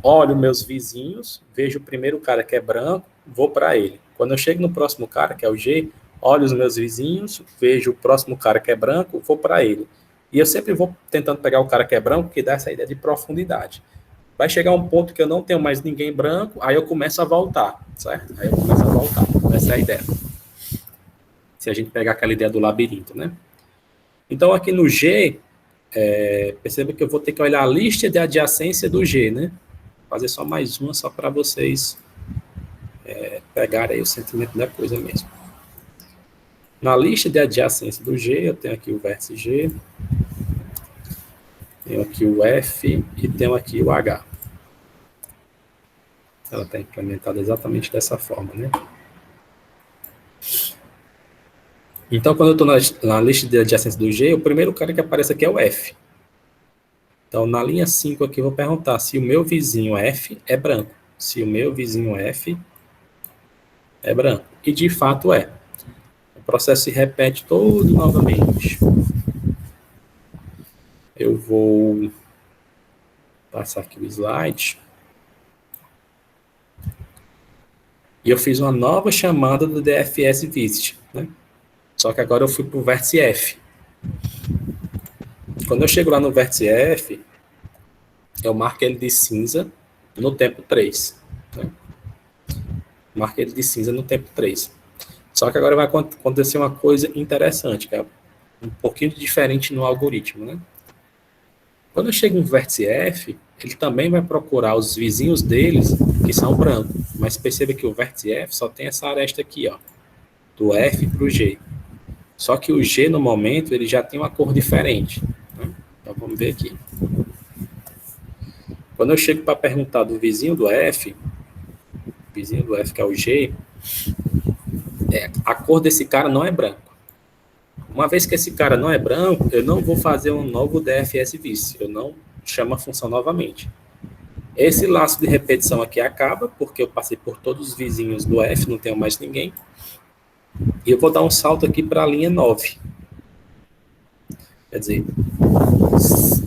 olho meus vizinhos, vejo o primeiro cara que é branco, vou para ele. Quando eu chego no próximo cara, que é o G, olho os meus vizinhos, vejo o próximo cara que é branco, vou para ele. E eu sempre vou tentando pegar o cara que é branco, que dá essa ideia de profundidade. Vai chegar um ponto que eu não tenho mais ninguém branco, aí eu começo a voltar, certo? Aí eu começo a voltar. Essa é a ideia. Se a gente pegar aquela ideia do labirinto, né? Então, aqui no G, perceba que eu vou ter que olhar a lista de adjacência do G, né? Fazer só mais uma, só para vocês pegarem aí o sentimento da coisa mesmo. Na lista de adjacência do G, eu tenho aqui o vértice G, tenho aqui o F e tenho aqui o H. Ela está implementada exatamente dessa forma, né? Então, quando eu estou na lista de adjacência do G, o primeiro cara que aparece aqui é o F. Então, na linha 5 aqui, eu vou perguntar se o meu vizinho F é branco. Se o meu vizinho F é branco. E, de fato, é. O processo se repete todo novamente. Eu vou passar aqui o slide. E eu fiz uma nova chamada do DFS Visit, né? Só que agora eu fui para o vértice F. Quando eu chego lá no vértice F, eu marco ele de cinza no tempo 3. Né? Marco ele de cinza no tempo 3. Só que agora vai acontecer uma coisa interessante, que é um pouquinho diferente no algoritmo, né? Quando eu chego no vértice F, ele também vai procurar os vizinhos deles, que são brancos. Mas perceba que o vértice F só tem essa aresta aqui, ó, do F para o G. Só que o G, no momento, ele já tem uma cor diferente. Né? Então, vamos ver aqui. Quando eu chego para perguntar do vizinho do F, que é o G, a cor desse cara não é branco. Uma vez que esse cara não é branco, eu não vou fazer um novo DFS vice. Eu não chamo a função novamente. Esse laço de repetição aqui acaba, porque eu passei por todos os vizinhos do F, não tenho mais ninguém. E eu vou dar um salto aqui para a linha 9. Quer dizer,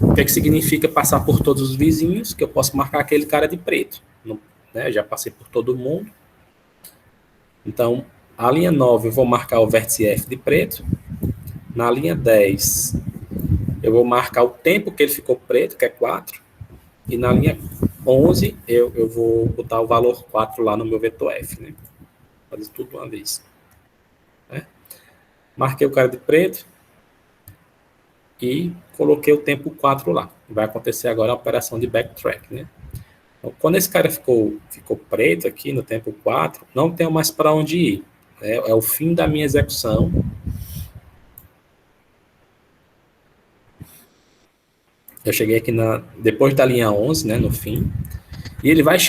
o que significa passar por todos os vizinhos? Que eu posso marcar aquele cara de preto. Né? Já passei por todo mundo. Então, a linha 9 eu vou marcar o vértice F de preto. Na linha 10, eu vou marcar o tempo que ele ficou preto, que é 4. E na linha 11, eu vou botar o valor 4 lá no meu vetor F. Né? Fazer tudo de uma vez. Né? Marquei o cara de preto. E coloquei o tempo 4 lá. Vai acontecer agora a operação de backtrack, né? Então, quando esse cara ficou preto aqui no tempo 4, não tenho mais para onde ir. É o fim da minha execução. Eu cheguei aqui depois da linha 11, né, no fim. E ele vai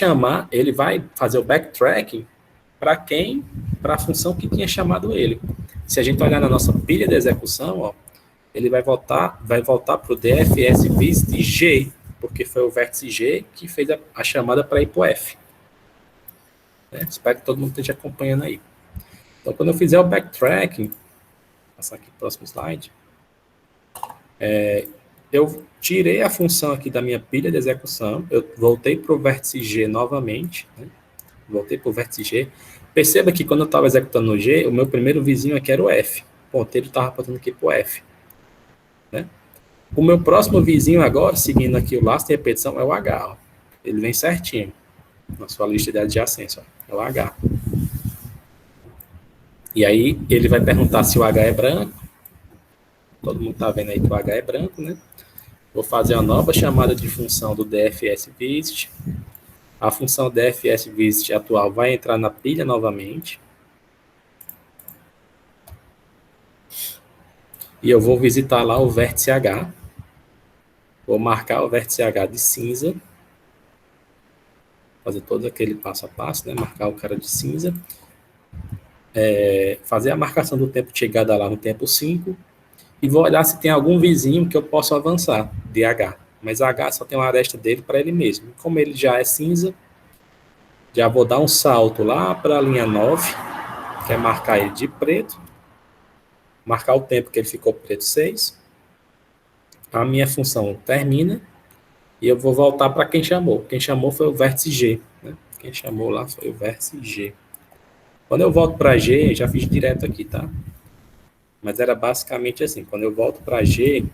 fazer o backtracking para quem? Para a função que tinha chamado ele. Se a gente olhar na nossa pilha de execução, ó, ele vai voltar para o DFS visit G, porque foi o vértice G que fez a chamada para ir para o F. Né? Espero que todo mundo esteja acompanhando aí. Então, quando eu fizer o backtracking, vou passar aqui para o próximo slide, eu tirei a função aqui da minha pilha de execução, eu voltei para o vértice G novamente, né? Voltei para o vértice G. Perceba que quando eu estava executando no G, o meu primeiro vizinho aqui era o F. O ponteiro estava apontando aqui para o F. Né? O meu próximo vizinho agora, seguindo aqui o laço de repetição, é o H. Ó. Ele vem certinho na sua lista de adjacência. Ó. É o H. E aí ele vai perguntar se o H é branco. Todo mundo está vendo aí que o H é branco, né? Vou fazer uma nova chamada de função do DFS Visit. A função DFS Visit atual vai entrar na pilha novamente. E eu vou visitar lá o vértice H. Vou marcar o vértice H de cinza. Fazer todo aquele passo a passo, né? Marcar o cara de cinza. Fazer a marcação do tempo de chegada lá no tempo 5. E vou olhar se tem algum vizinho que eu possa avançar de H. Mas H só tem uma aresta dele para ele mesmo. Como ele já é cinza, já vou dar um salto lá para a linha 9, que é marcar ele de preto. Marcar o tempo que ele ficou preto 6. A minha função termina. E eu vou voltar para quem chamou. Quem chamou foi o vértice G. Né? Quem chamou lá foi o vértice G. Quando eu volto para G, já fiz direto aqui, tá? Mas era basicamente assim. Quando eu volto para G,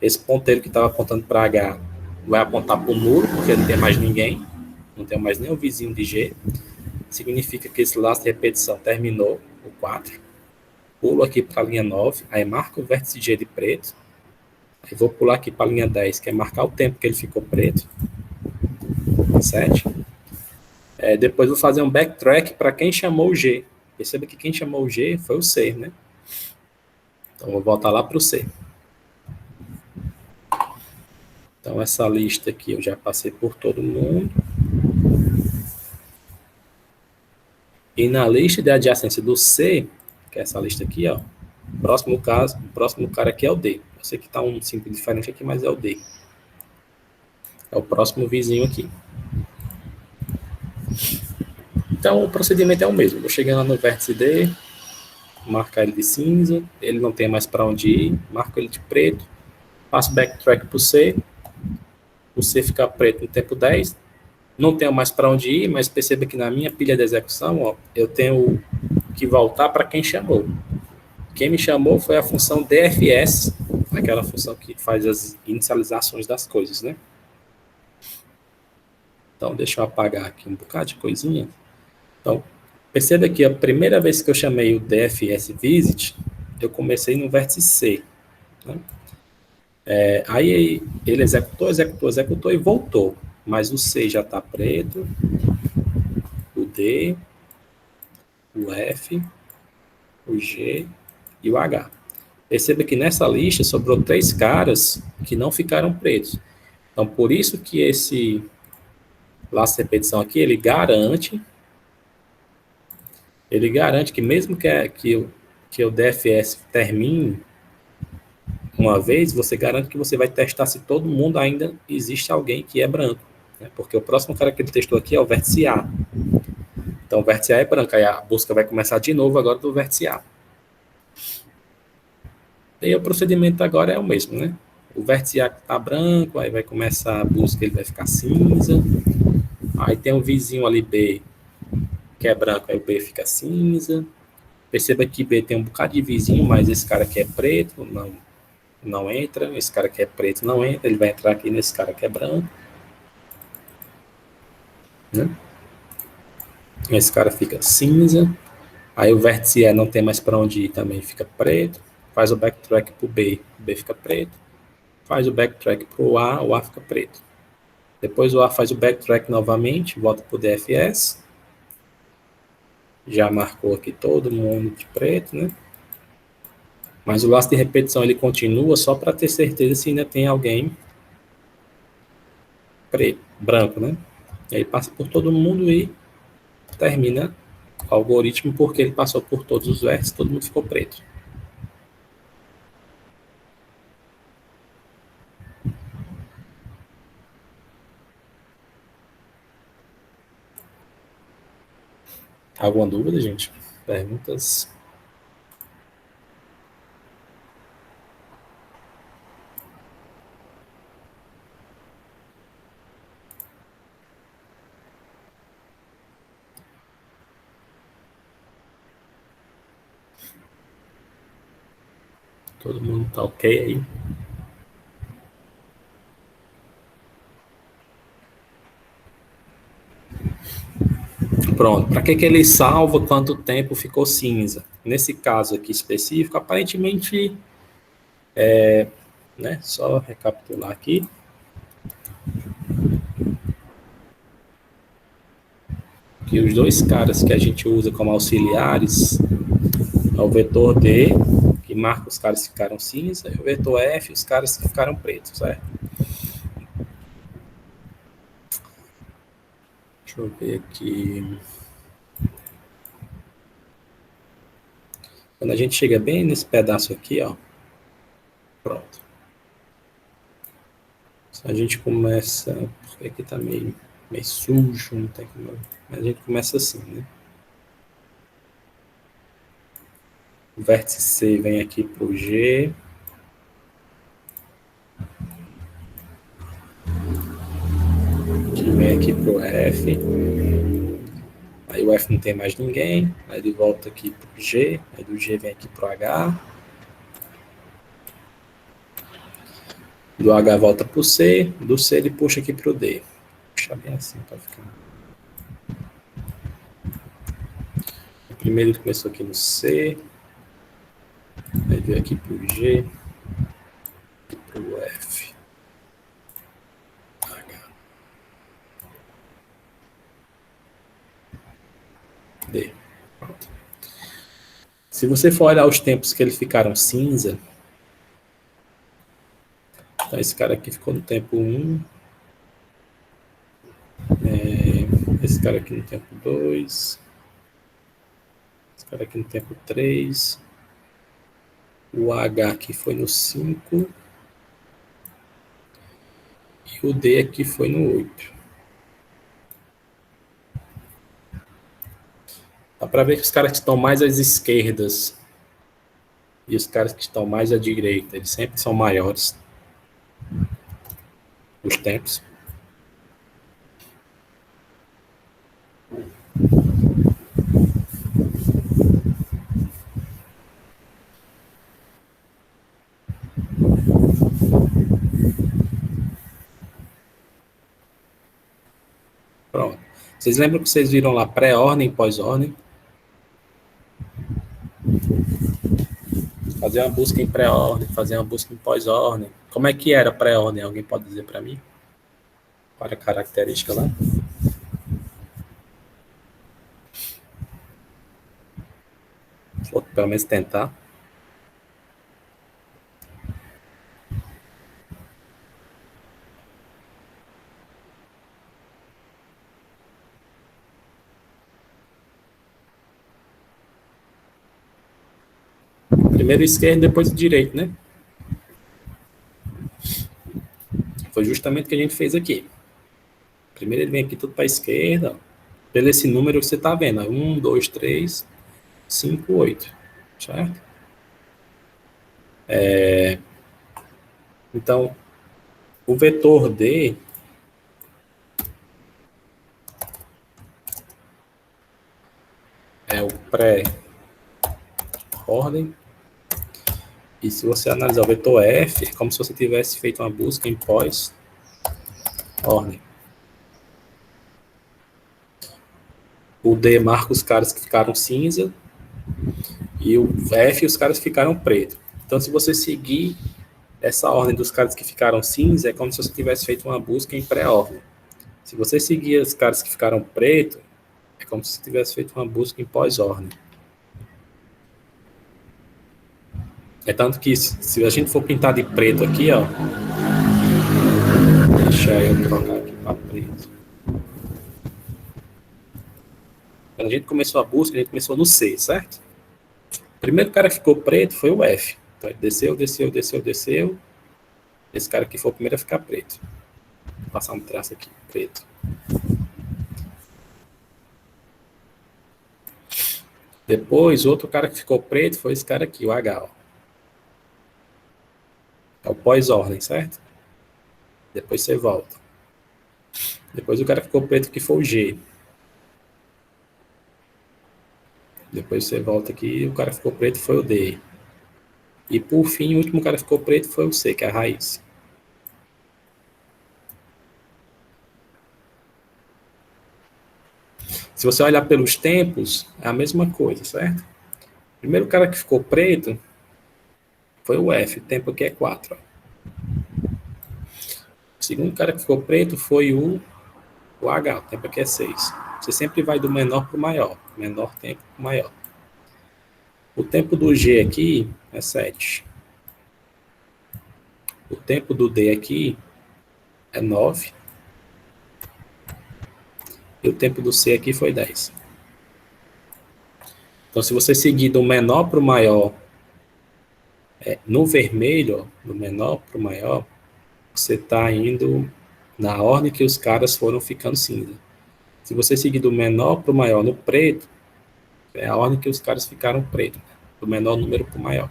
esse ponteiro que estava apontando para H vai apontar para o nulo, porque não tem mais ninguém. Não tem mais nenhum vizinho de G. Significa que esse laço de repetição terminou, o 4. Pulo aqui para a linha 9, aí marco o vértice G de preto. Aí vou pular aqui para a linha 10, que é marcar o tempo que ele ficou preto. 7. Depois vou fazer um backtrack para quem chamou o G. Perceba que quem chamou o G foi o C, né? Então, vou voltar lá para o C. Então, essa lista aqui eu já passei por todo mundo. E na lista de adjacência do C, que é essa lista aqui, ó, o próximo cara aqui é o D. Eu sei que está um símbolo diferente aqui, mas é o D. É o próximo vizinho aqui. Então, o procedimento é o mesmo. Vou chegando lá no vértice D, marcar ele de cinza, ele não tem mais para onde ir, marco ele de preto, passo backtrack para o C fica preto no tempo 10, não tenho mais para onde ir, mas perceba que na minha pilha de execução, ó, eu tenho que voltar para quem chamou. Quem me chamou foi a função DFS, aquela função que faz as inicializações das coisas, né? Então, deixa eu apagar aqui um bocado de coisinha. Então, perceba que a primeira vez que eu chamei o DFS visit, eu comecei no vértice C. Né? Aí ele executou e voltou. Mas o C já está preto, o D, o F, o G e o H. Perceba que nessa lista sobrou 3 caras que não ficaram pretos. Então, por isso que esse laço de repetição aqui, ele garante que mesmo que o DFS termine uma vez, você garante que você vai testar se todo mundo ainda existe alguém que é branco. Né? Porque o próximo cara que ele testou aqui é o vértice A. Então, o vértice A é branco, aí a busca vai começar de novo agora do vértice A. E o procedimento agora é o mesmo, né? O vértice A está branco, aí vai começar a busca, ele vai ficar cinza. Aí tem um vizinho ali B, que é branco, aí o B fica cinza. Perceba que B tem um bocado de vizinho, mas esse cara aqui é preto, não entra. Esse cara que é preto não entra, ele vai entrar aqui nesse cara que é branco. Né? Esse cara fica cinza. Aí o vértice E não tem mais para onde ir, também fica preto. Faz o backtrack para o B fica preto. Faz o backtrack para o A fica preto. Depois o A faz o backtrack novamente, volta para o DFS. Já marcou aqui todo mundo de preto, né? Mas o laço de repetição ele continua só para ter certeza se ainda tem alguém preto, branco, né? E aí passa por todo mundo e termina o algoritmo porque ele passou por todos os vértices, todo mundo ficou preto. Alguma dúvida, gente? Perguntas? Todo mundo tá ok aí? Pronto. Para que ele salva quanto tempo ficou cinza? Nesse caso aqui específico, aparentemente, né? Só recapitular aqui. Que os dois caras que a gente usa como auxiliares é o vetor D, que marca os caras que ficaram cinza, e o vetor F, os caras que ficaram pretos, certo? Deixa eu ver aqui. Quando a gente chega bem nesse pedaço aqui, ó, pronto. A gente começa, porque aqui tá meio sujo, não tem como, mas a gente começa assim, né? O vértice C vem aqui pro G. Que vem aqui pro F. Aí o F não tem mais ninguém. Aí ele volta aqui pro G. Aí do G vem aqui pro H. Do H volta pro C. Do C ele puxa aqui pro D. Puxa bem assim pra ficar. Primeiro ele começou aqui no C. Aí veio aqui pro G. Aqui pro F. H. D. Pronto. Se você for olhar os tempos que eles ficaram cinza, então esse cara aqui ficou no tempo 1, esse cara aqui no tempo 2, Esse cara aqui no tempo 3. O H aqui foi no 5. E o D aqui foi no 8. Dá para ver que os caras que estão mais às esquerdas e os caras que estão mais à direita, eles sempre são maiores, os tempos. Pronto. Vocês lembram que vocês viram lá pré-ordem e pós-ordem? Fazer uma busca em pré-ordem, fazer uma busca em pós-ordem. Como é que era pré-ordem? Alguém pode dizer para mim? Qual era a característica lá? Vou pelo menos tentar. Primeiro esquerdo, depois direito, né? Foi justamente o que a gente fez aqui. Primeiro ele vem aqui tudo para a esquerda, pelo esse número que você está vendo. 1, 2, 3, 5, 8. Certo? Então, o vetor D é o pré-ordem. E se você analisar o vetor F, é como se você tivesse feito uma busca em pós-ordem. O D marca os caras que ficaram cinza e o F os caras que ficaram preto. Então, se você seguir essa ordem dos caras que ficaram cinza, é como se você tivesse feito uma busca em pré-ordem. Se você seguir os caras que ficaram preto, é como se você tivesse feito uma busca em pós-ordem. É tanto que se a gente for pintar de preto aqui, ó, deixa eu trocar aqui para preto. Quando a gente começou a busca, a gente começou no C, certo? O primeiro cara que ficou preto foi o F. Então ele desceu, desceu, desceu, desceu. Esse cara que foi o primeiro a ficar preto. Vou passar um traço aqui, preto. Depois, outro cara que ficou preto foi esse cara aqui, o H. Ó. É o pós-ordem, certo? Depois você volta. Depois o cara que ficou preto que foi o G. Depois você volta aqui, o cara que ficou preto foi o D. E por fim, o último cara que ficou preto foi o C, que é a raiz. Se você olhar pelos tempos, é a mesma coisa, certo? O primeiro cara que ficou preto foi o F, o tempo aqui é 4. O segundo cara que ficou preto foi o H, o tempo aqui é 6. Você sempre vai do menor para o maior, menor tempo para o maior. O tempo do G aqui é 7. O tempo do D aqui é 9. E o tempo do C aqui foi 10. Então, se você seguir do menor para o maior, no vermelho, ó, do menor para o maior, você está indo na ordem que os caras foram ficando cinza. Se você seguir do menor para o maior no preto, é a ordem que os caras ficaram preto, né? Do menor número para o maior.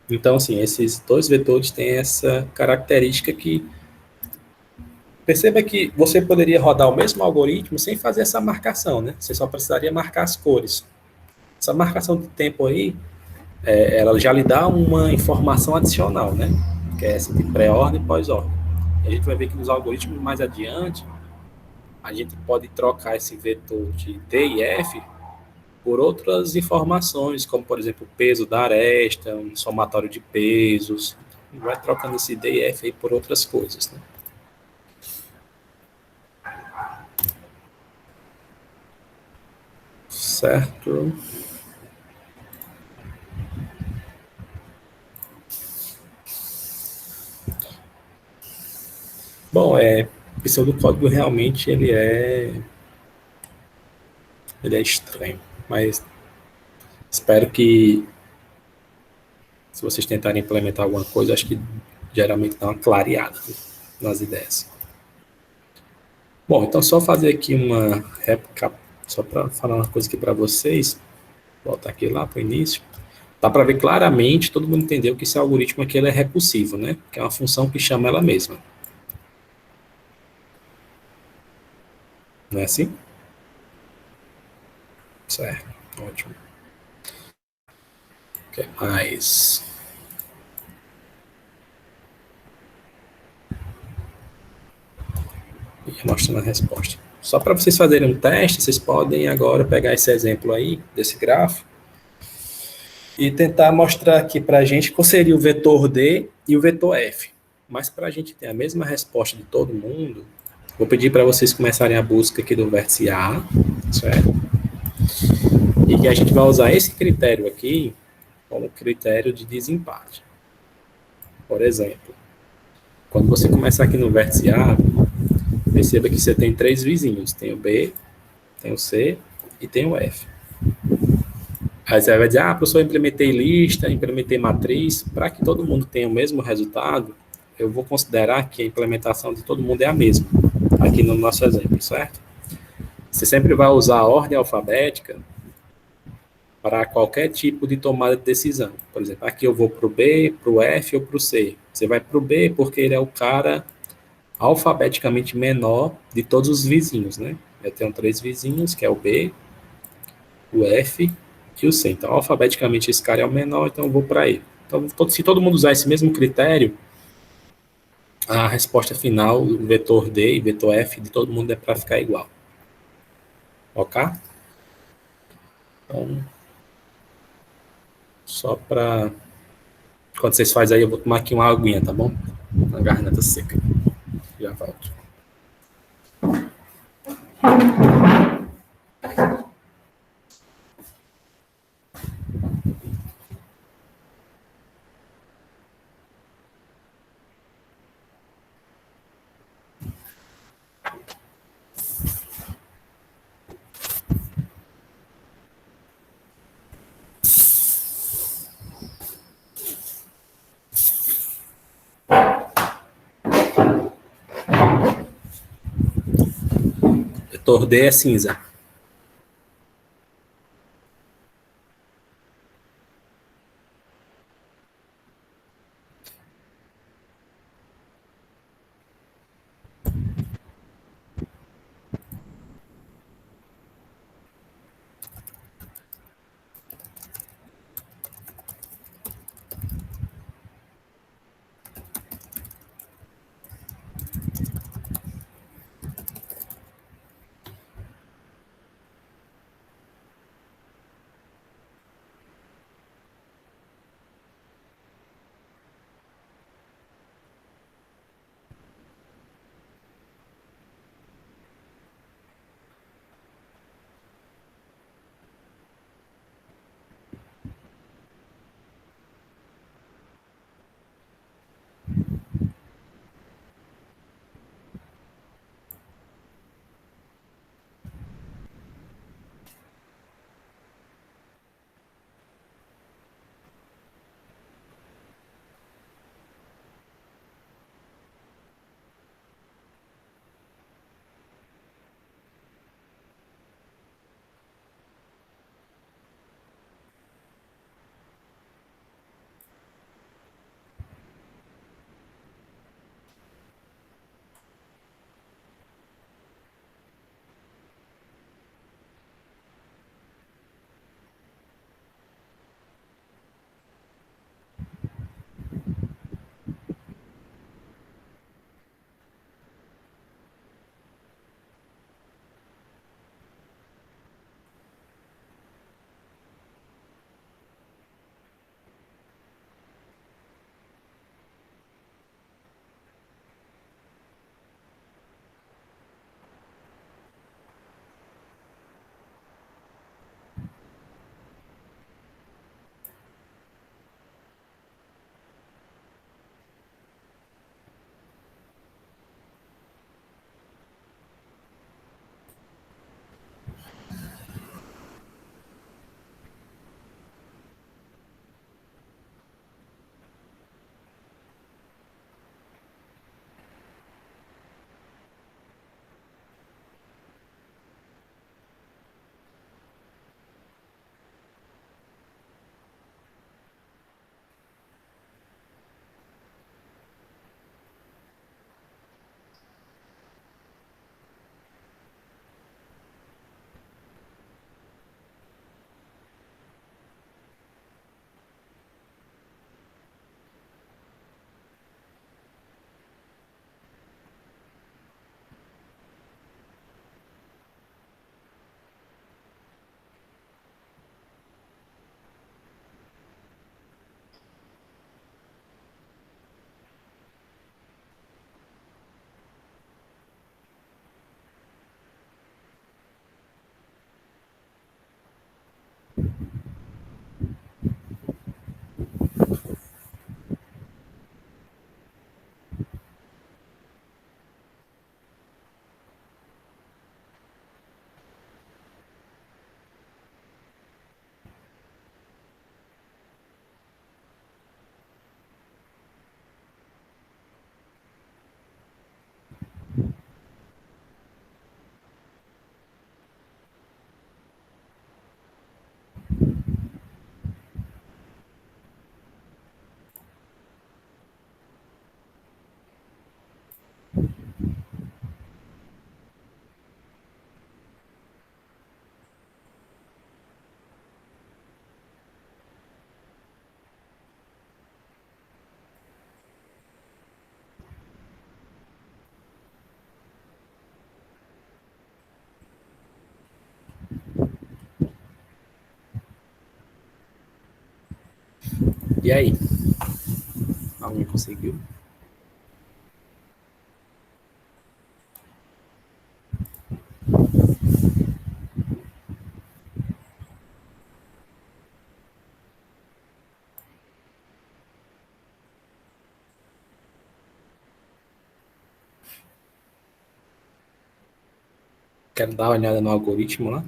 Então, assim, esses dois vetores têm essa característica que... Perceba que você poderia rodar o mesmo algoritmo sem fazer essa marcação, né? Você só precisaria marcar as cores. Essa marcação de tempo aí, ela já lhe dá uma informação adicional, né? Que é essa de pré-ordem e pós-ordem. A gente vai ver que nos algoritmos mais adiante, a gente pode trocar esse vetor de D e F por outras informações, como, por exemplo, o peso da aresta, um somatório de pesos. E vai trocando esse D e F aí por outras coisas, né? Certo. Bom, o pseudocódigo realmente ele é Ele é estranho, mas espero que, se vocês tentarem implementar alguma coisa, acho que geralmente dá uma clareada nas ideias. Bom, então só fazer aqui uma réplica, só para falar uma coisa aqui para vocês, voltar aqui lá para o início. Dá para ver claramente, todo mundo entendeu que esse algoritmo aqui ele é recursivo, né? Que é uma função que chama ela mesma. Não é assim? Certo, ótimo. O que mais? E mostrando a resposta. Só para vocês fazerem um teste, vocês podem agora pegar esse exemplo aí, desse gráfico, e tentar mostrar aqui para a gente qual seria o vetor D e o vetor F. Mas para a gente ter a mesma resposta de todo mundo, vou pedir para vocês começarem a busca aqui do vértice A, certo? E que a gente vai usar esse critério aqui como critério de desempate. Por exemplo, quando você começar aqui no vértice A, perceba que você tem três vizinhos. Tem o B, tem o C e tem o F. Aí você vai dizer, professor, eu implementei lista, implementei matriz. Para que todo mundo tenha o mesmo resultado, eu vou considerar que a implementação de todo mundo é a mesma, aqui no nosso exemplo, certo? Você sempre vai usar a ordem alfabética para qualquer tipo de tomada de decisão. Por exemplo, aqui eu vou para o B, para o F ou para o C. Você vai para o B porque ele é o cara alfabeticamente menor de todos os vizinhos, né? Eu tenho três vizinhos, que é o B, o F e o C. Então, alfabeticamente, esse cara é o menor, então eu vou para ele. Então, se todo mundo usar esse mesmo critério, a resposta final, o vetor D e vetor F de todo mundo é para ficar igual. Ok? Então, só para... Quando vocês fazem aí, eu vou tomar aqui uma aguinha, tá bom? Na garganta seca. Já volto. Vetor D é cinza. E aí? Alguém conseguiu? Quero dar uma olhada no algoritmo lá.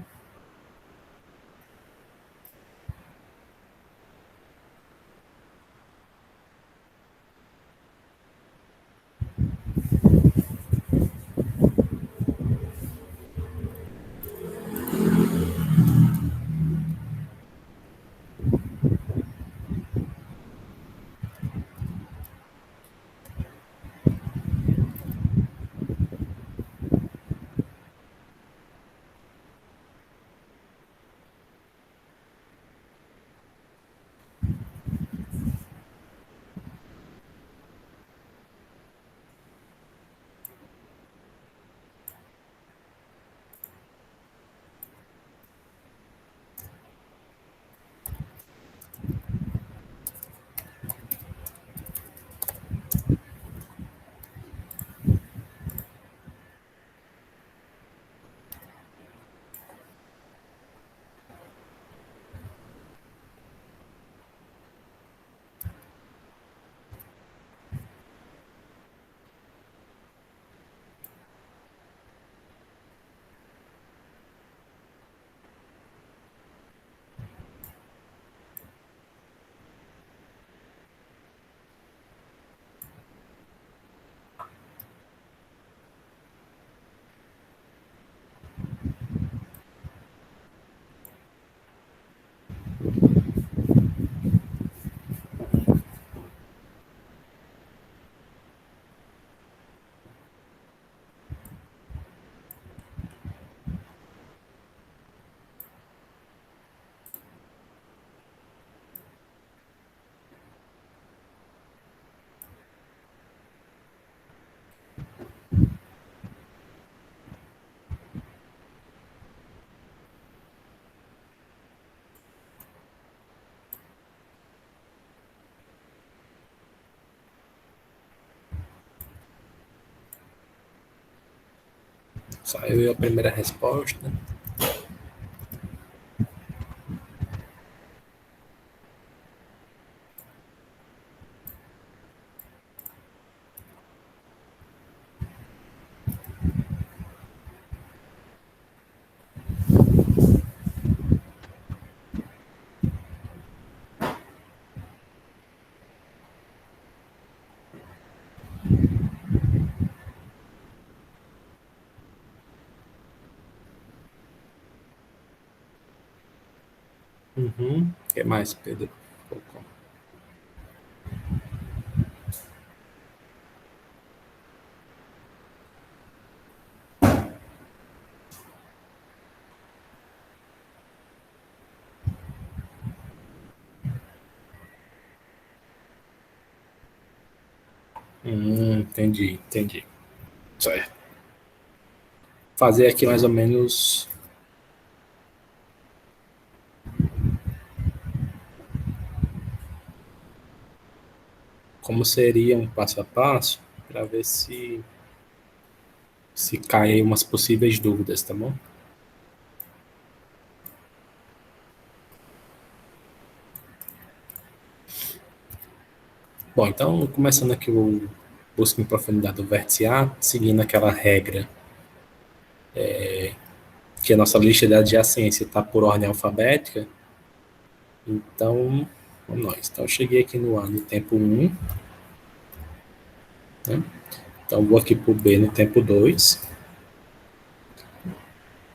Saiu a primeira resposta. Uhum. O que mais, Pedro? Entendi, entendi. Certo. Fazer aqui mais ou menos como seria um passo a passo para ver se caem umas possíveis dúvidas, tá bom? Bom, então, começando aqui o busca em profundidade do vértice A, seguindo aquela regra que a nossa lista de adjacência está por ordem alfabética, então, vamos nós. Então, eu cheguei aqui no A no tempo 1, né? Então, vou aqui para o B no tempo 2.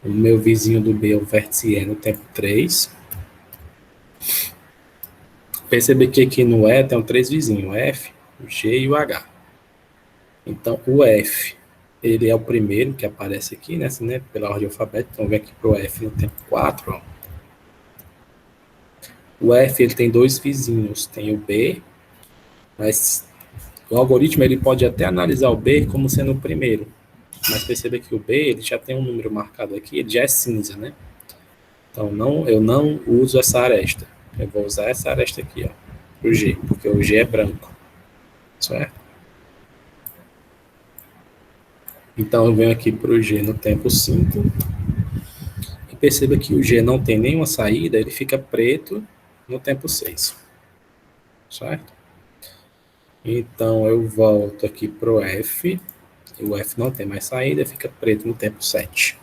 O meu vizinho do B é o vértice E no tempo 3. Perceber que aqui no E tem três vizinhos, o F, o G e o H. Então, o F, ele é o primeiro que aparece aqui, né, pela ordem alfabética. Então, vem aqui para o F no tempo 4. Ó. O F, ele tem dois vizinhos. Tem o B, mas o algoritmo ele pode até analisar o B como sendo o primeiro. Mas perceba que o B ele já tem um número marcado aqui, ele já é cinza, né? Então, eu não uso essa aresta. Eu vou usar essa aresta aqui, ó, para o G, porque o G é branco. Certo? Então, eu venho aqui para o G no tempo 5. E perceba que o G não tem nenhuma saída, ele fica preto no tempo 6. Certo? Então, eu volto aqui para o F. E o F não tem mais saída, fica preto no tempo 7.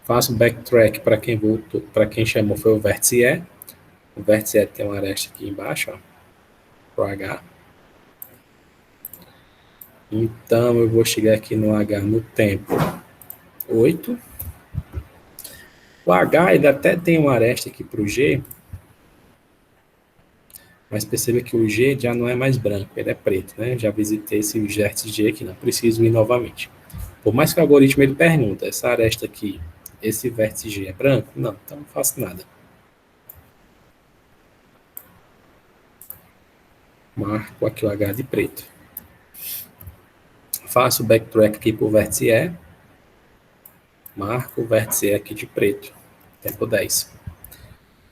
Faço backtrack para quem voltou, para quem chamou foi o vértice E. O vértice E tem uma aresta aqui embaixo, ó, pro H. Então, eu vou chegar aqui no H no tempo 8. O H, ele até tem uma aresta aqui para o G, mas perceba que o G já não é mais branco, ele é preto, né? Já visitei esse vértice G aqui, não preciso ir novamente. Por mais que o algoritmo ele pergunta, essa aresta aqui, esse vértice G é branco? Não, então não faço nada. Marco aqui o H de preto. Faço o backtrack aqui para o vértice E. Marco o vértice E aqui de preto. Tempo 10.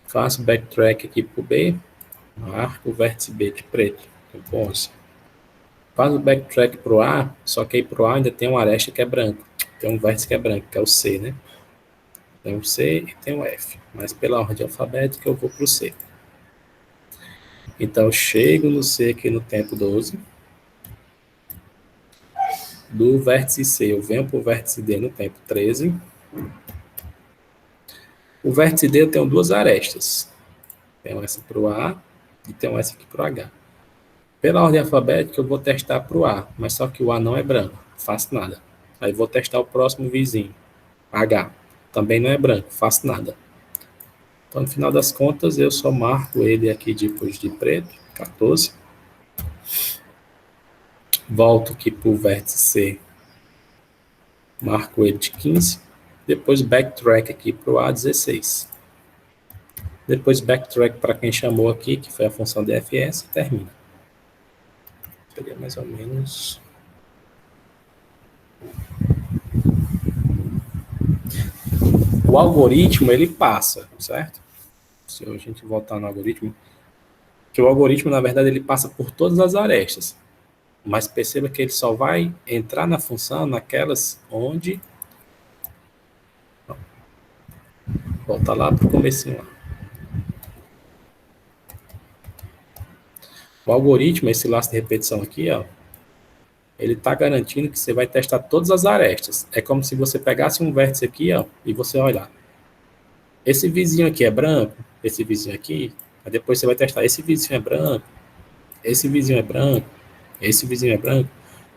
Faço o backtrack aqui para o B. Marco o vértice B de preto. Tempo 11. Faço o backtrack para o A, só que aí para o A ainda tem uma aresta que é branco. Tem um vértice que é branco, que é o C, né? Tem o C e tem o F. Mas pela ordem alfabética eu vou para o C. Então eu chego no C aqui no tempo 12. Do vértice C eu venho para o vértice D no tempo 13. O vértice D eu tenho duas arestas. Tenho essa para o A e tenho essa aqui para o H. Pela ordem alfabética eu vou testar para o A, mas só que o A não é branco, não faço nada. Aí vou testar o próximo vizinho, H. Também não é branco, faço nada. Então, no final das contas, eu só marco ele aqui depois de preto, 14. Volto aqui para o vértice C, marco ele de 15. Depois backtrack aqui para o A, 16. Depois backtrack para quem chamou aqui, que foi a função DFS, e termina. Seria mais ou menos... O algoritmo, ele passa, certo? Se a gente voltar no algoritmo, que o algoritmo, na verdade, ele passa por todas as arestas. Mas perceba que ele só vai entrar na função naquelas onde... Volta lá para o comecinho. O algoritmo, esse laço de repetição aqui, ó, ele está garantindo que você vai testar todas as arestas. É como se você pegasse um vértice aqui, ó, e você olhar. Esse vizinho aqui é branco, esse vizinho aqui, aí depois você vai testar, esse vizinho é branco, esse vizinho é branco, esse vizinho é branco.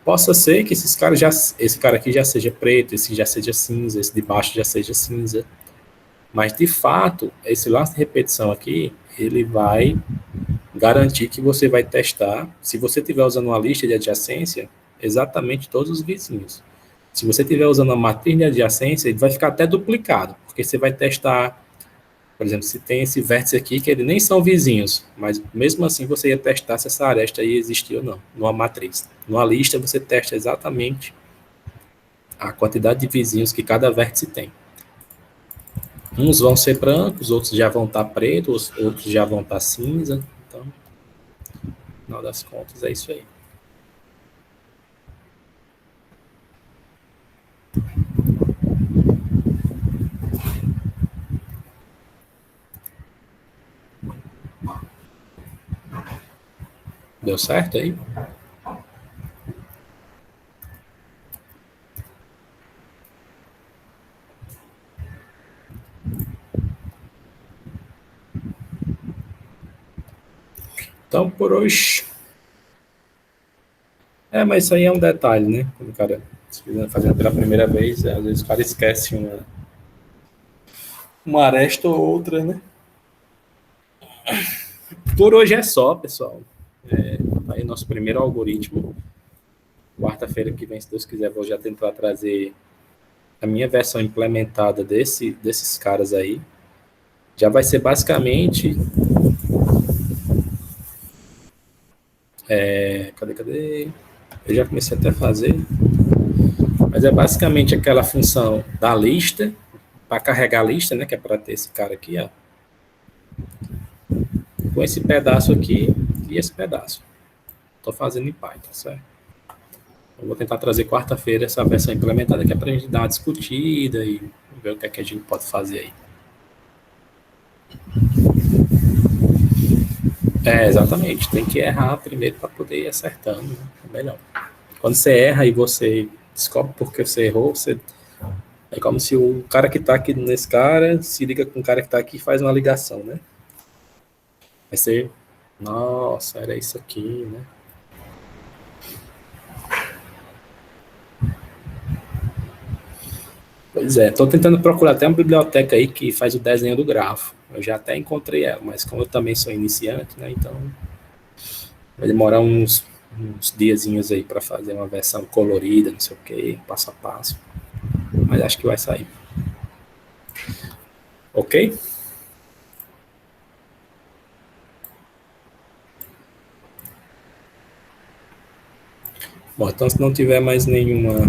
Possa ser que esse cara aqui já seja preto, esse já seja cinza, esse de baixo já seja cinza. Mas, de fato, esse laço de repetição aqui, ele vai garantir que você vai testar, se você estiver usando uma lista de adjacência, exatamente todos os vizinhos. Se você estiver usando a matriz de adjacência, ele vai ficar até duplicado, porque você vai testar, por exemplo, se tem esse vértice aqui, que eles nem são vizinhos, mas mesmo assim você ia testar se essa aresta aí existia ou não, numa matriz. Numa lista você testa exatamente a quantidade de vizinhos que cada vértice tem. Uns vão ser brancos, outros já vão estar pretos, outros já vão estar cinza. Então, no final das contas, é isso aí. Deu certo aí? Então, por hoje... mas isso aí é um detalhe, né? Quando o cara fazendo pela primeira vez, às vezes o cara esquece uma aresta ou outra, né? Por hoje é só, pessoal. Aí nosso primeiro algoritmo. quarta-feira que vem, se Deus quiser, vou já tentar trazer a minha versão implementada desses caras aí. Já vai ser basicamente... cadê? Eu já comecei até a fazer. Mas é basicamente aquela função da lista, para carregar a lista, né? Que é para ter esse cara aqui, ó. Com esse pedaço aqui e esse pedaço. Estou fazendo em Python, certo? Eu vou tentar trazer quarta-feira essa versão implementada, que é para a gente dar uma discutida e ver o que é que a gente pode fazer aí. Exatamente. Tem que errar primeiro para poder ir acertando, né? É melhor. Quando você erra e você descobre porque você errou, é como se o cara que está aqui nesse cara se liga com o cara que está aqui e faz uma ligação, né? Aí você, nossa, era isso aqui, né? Pois é, estou tentando procurar até uma biblioteca aí que faz o desenho do grafo. Eu já até encontrei ela, mas como eu também sou iniciante, né? Então vai demorar uns diazinhos aí para fazer uma versão colorida, não sei o que, passo a passo. Mas acho que vai sair. Ok? Bom, então se não tiver mais nenhuma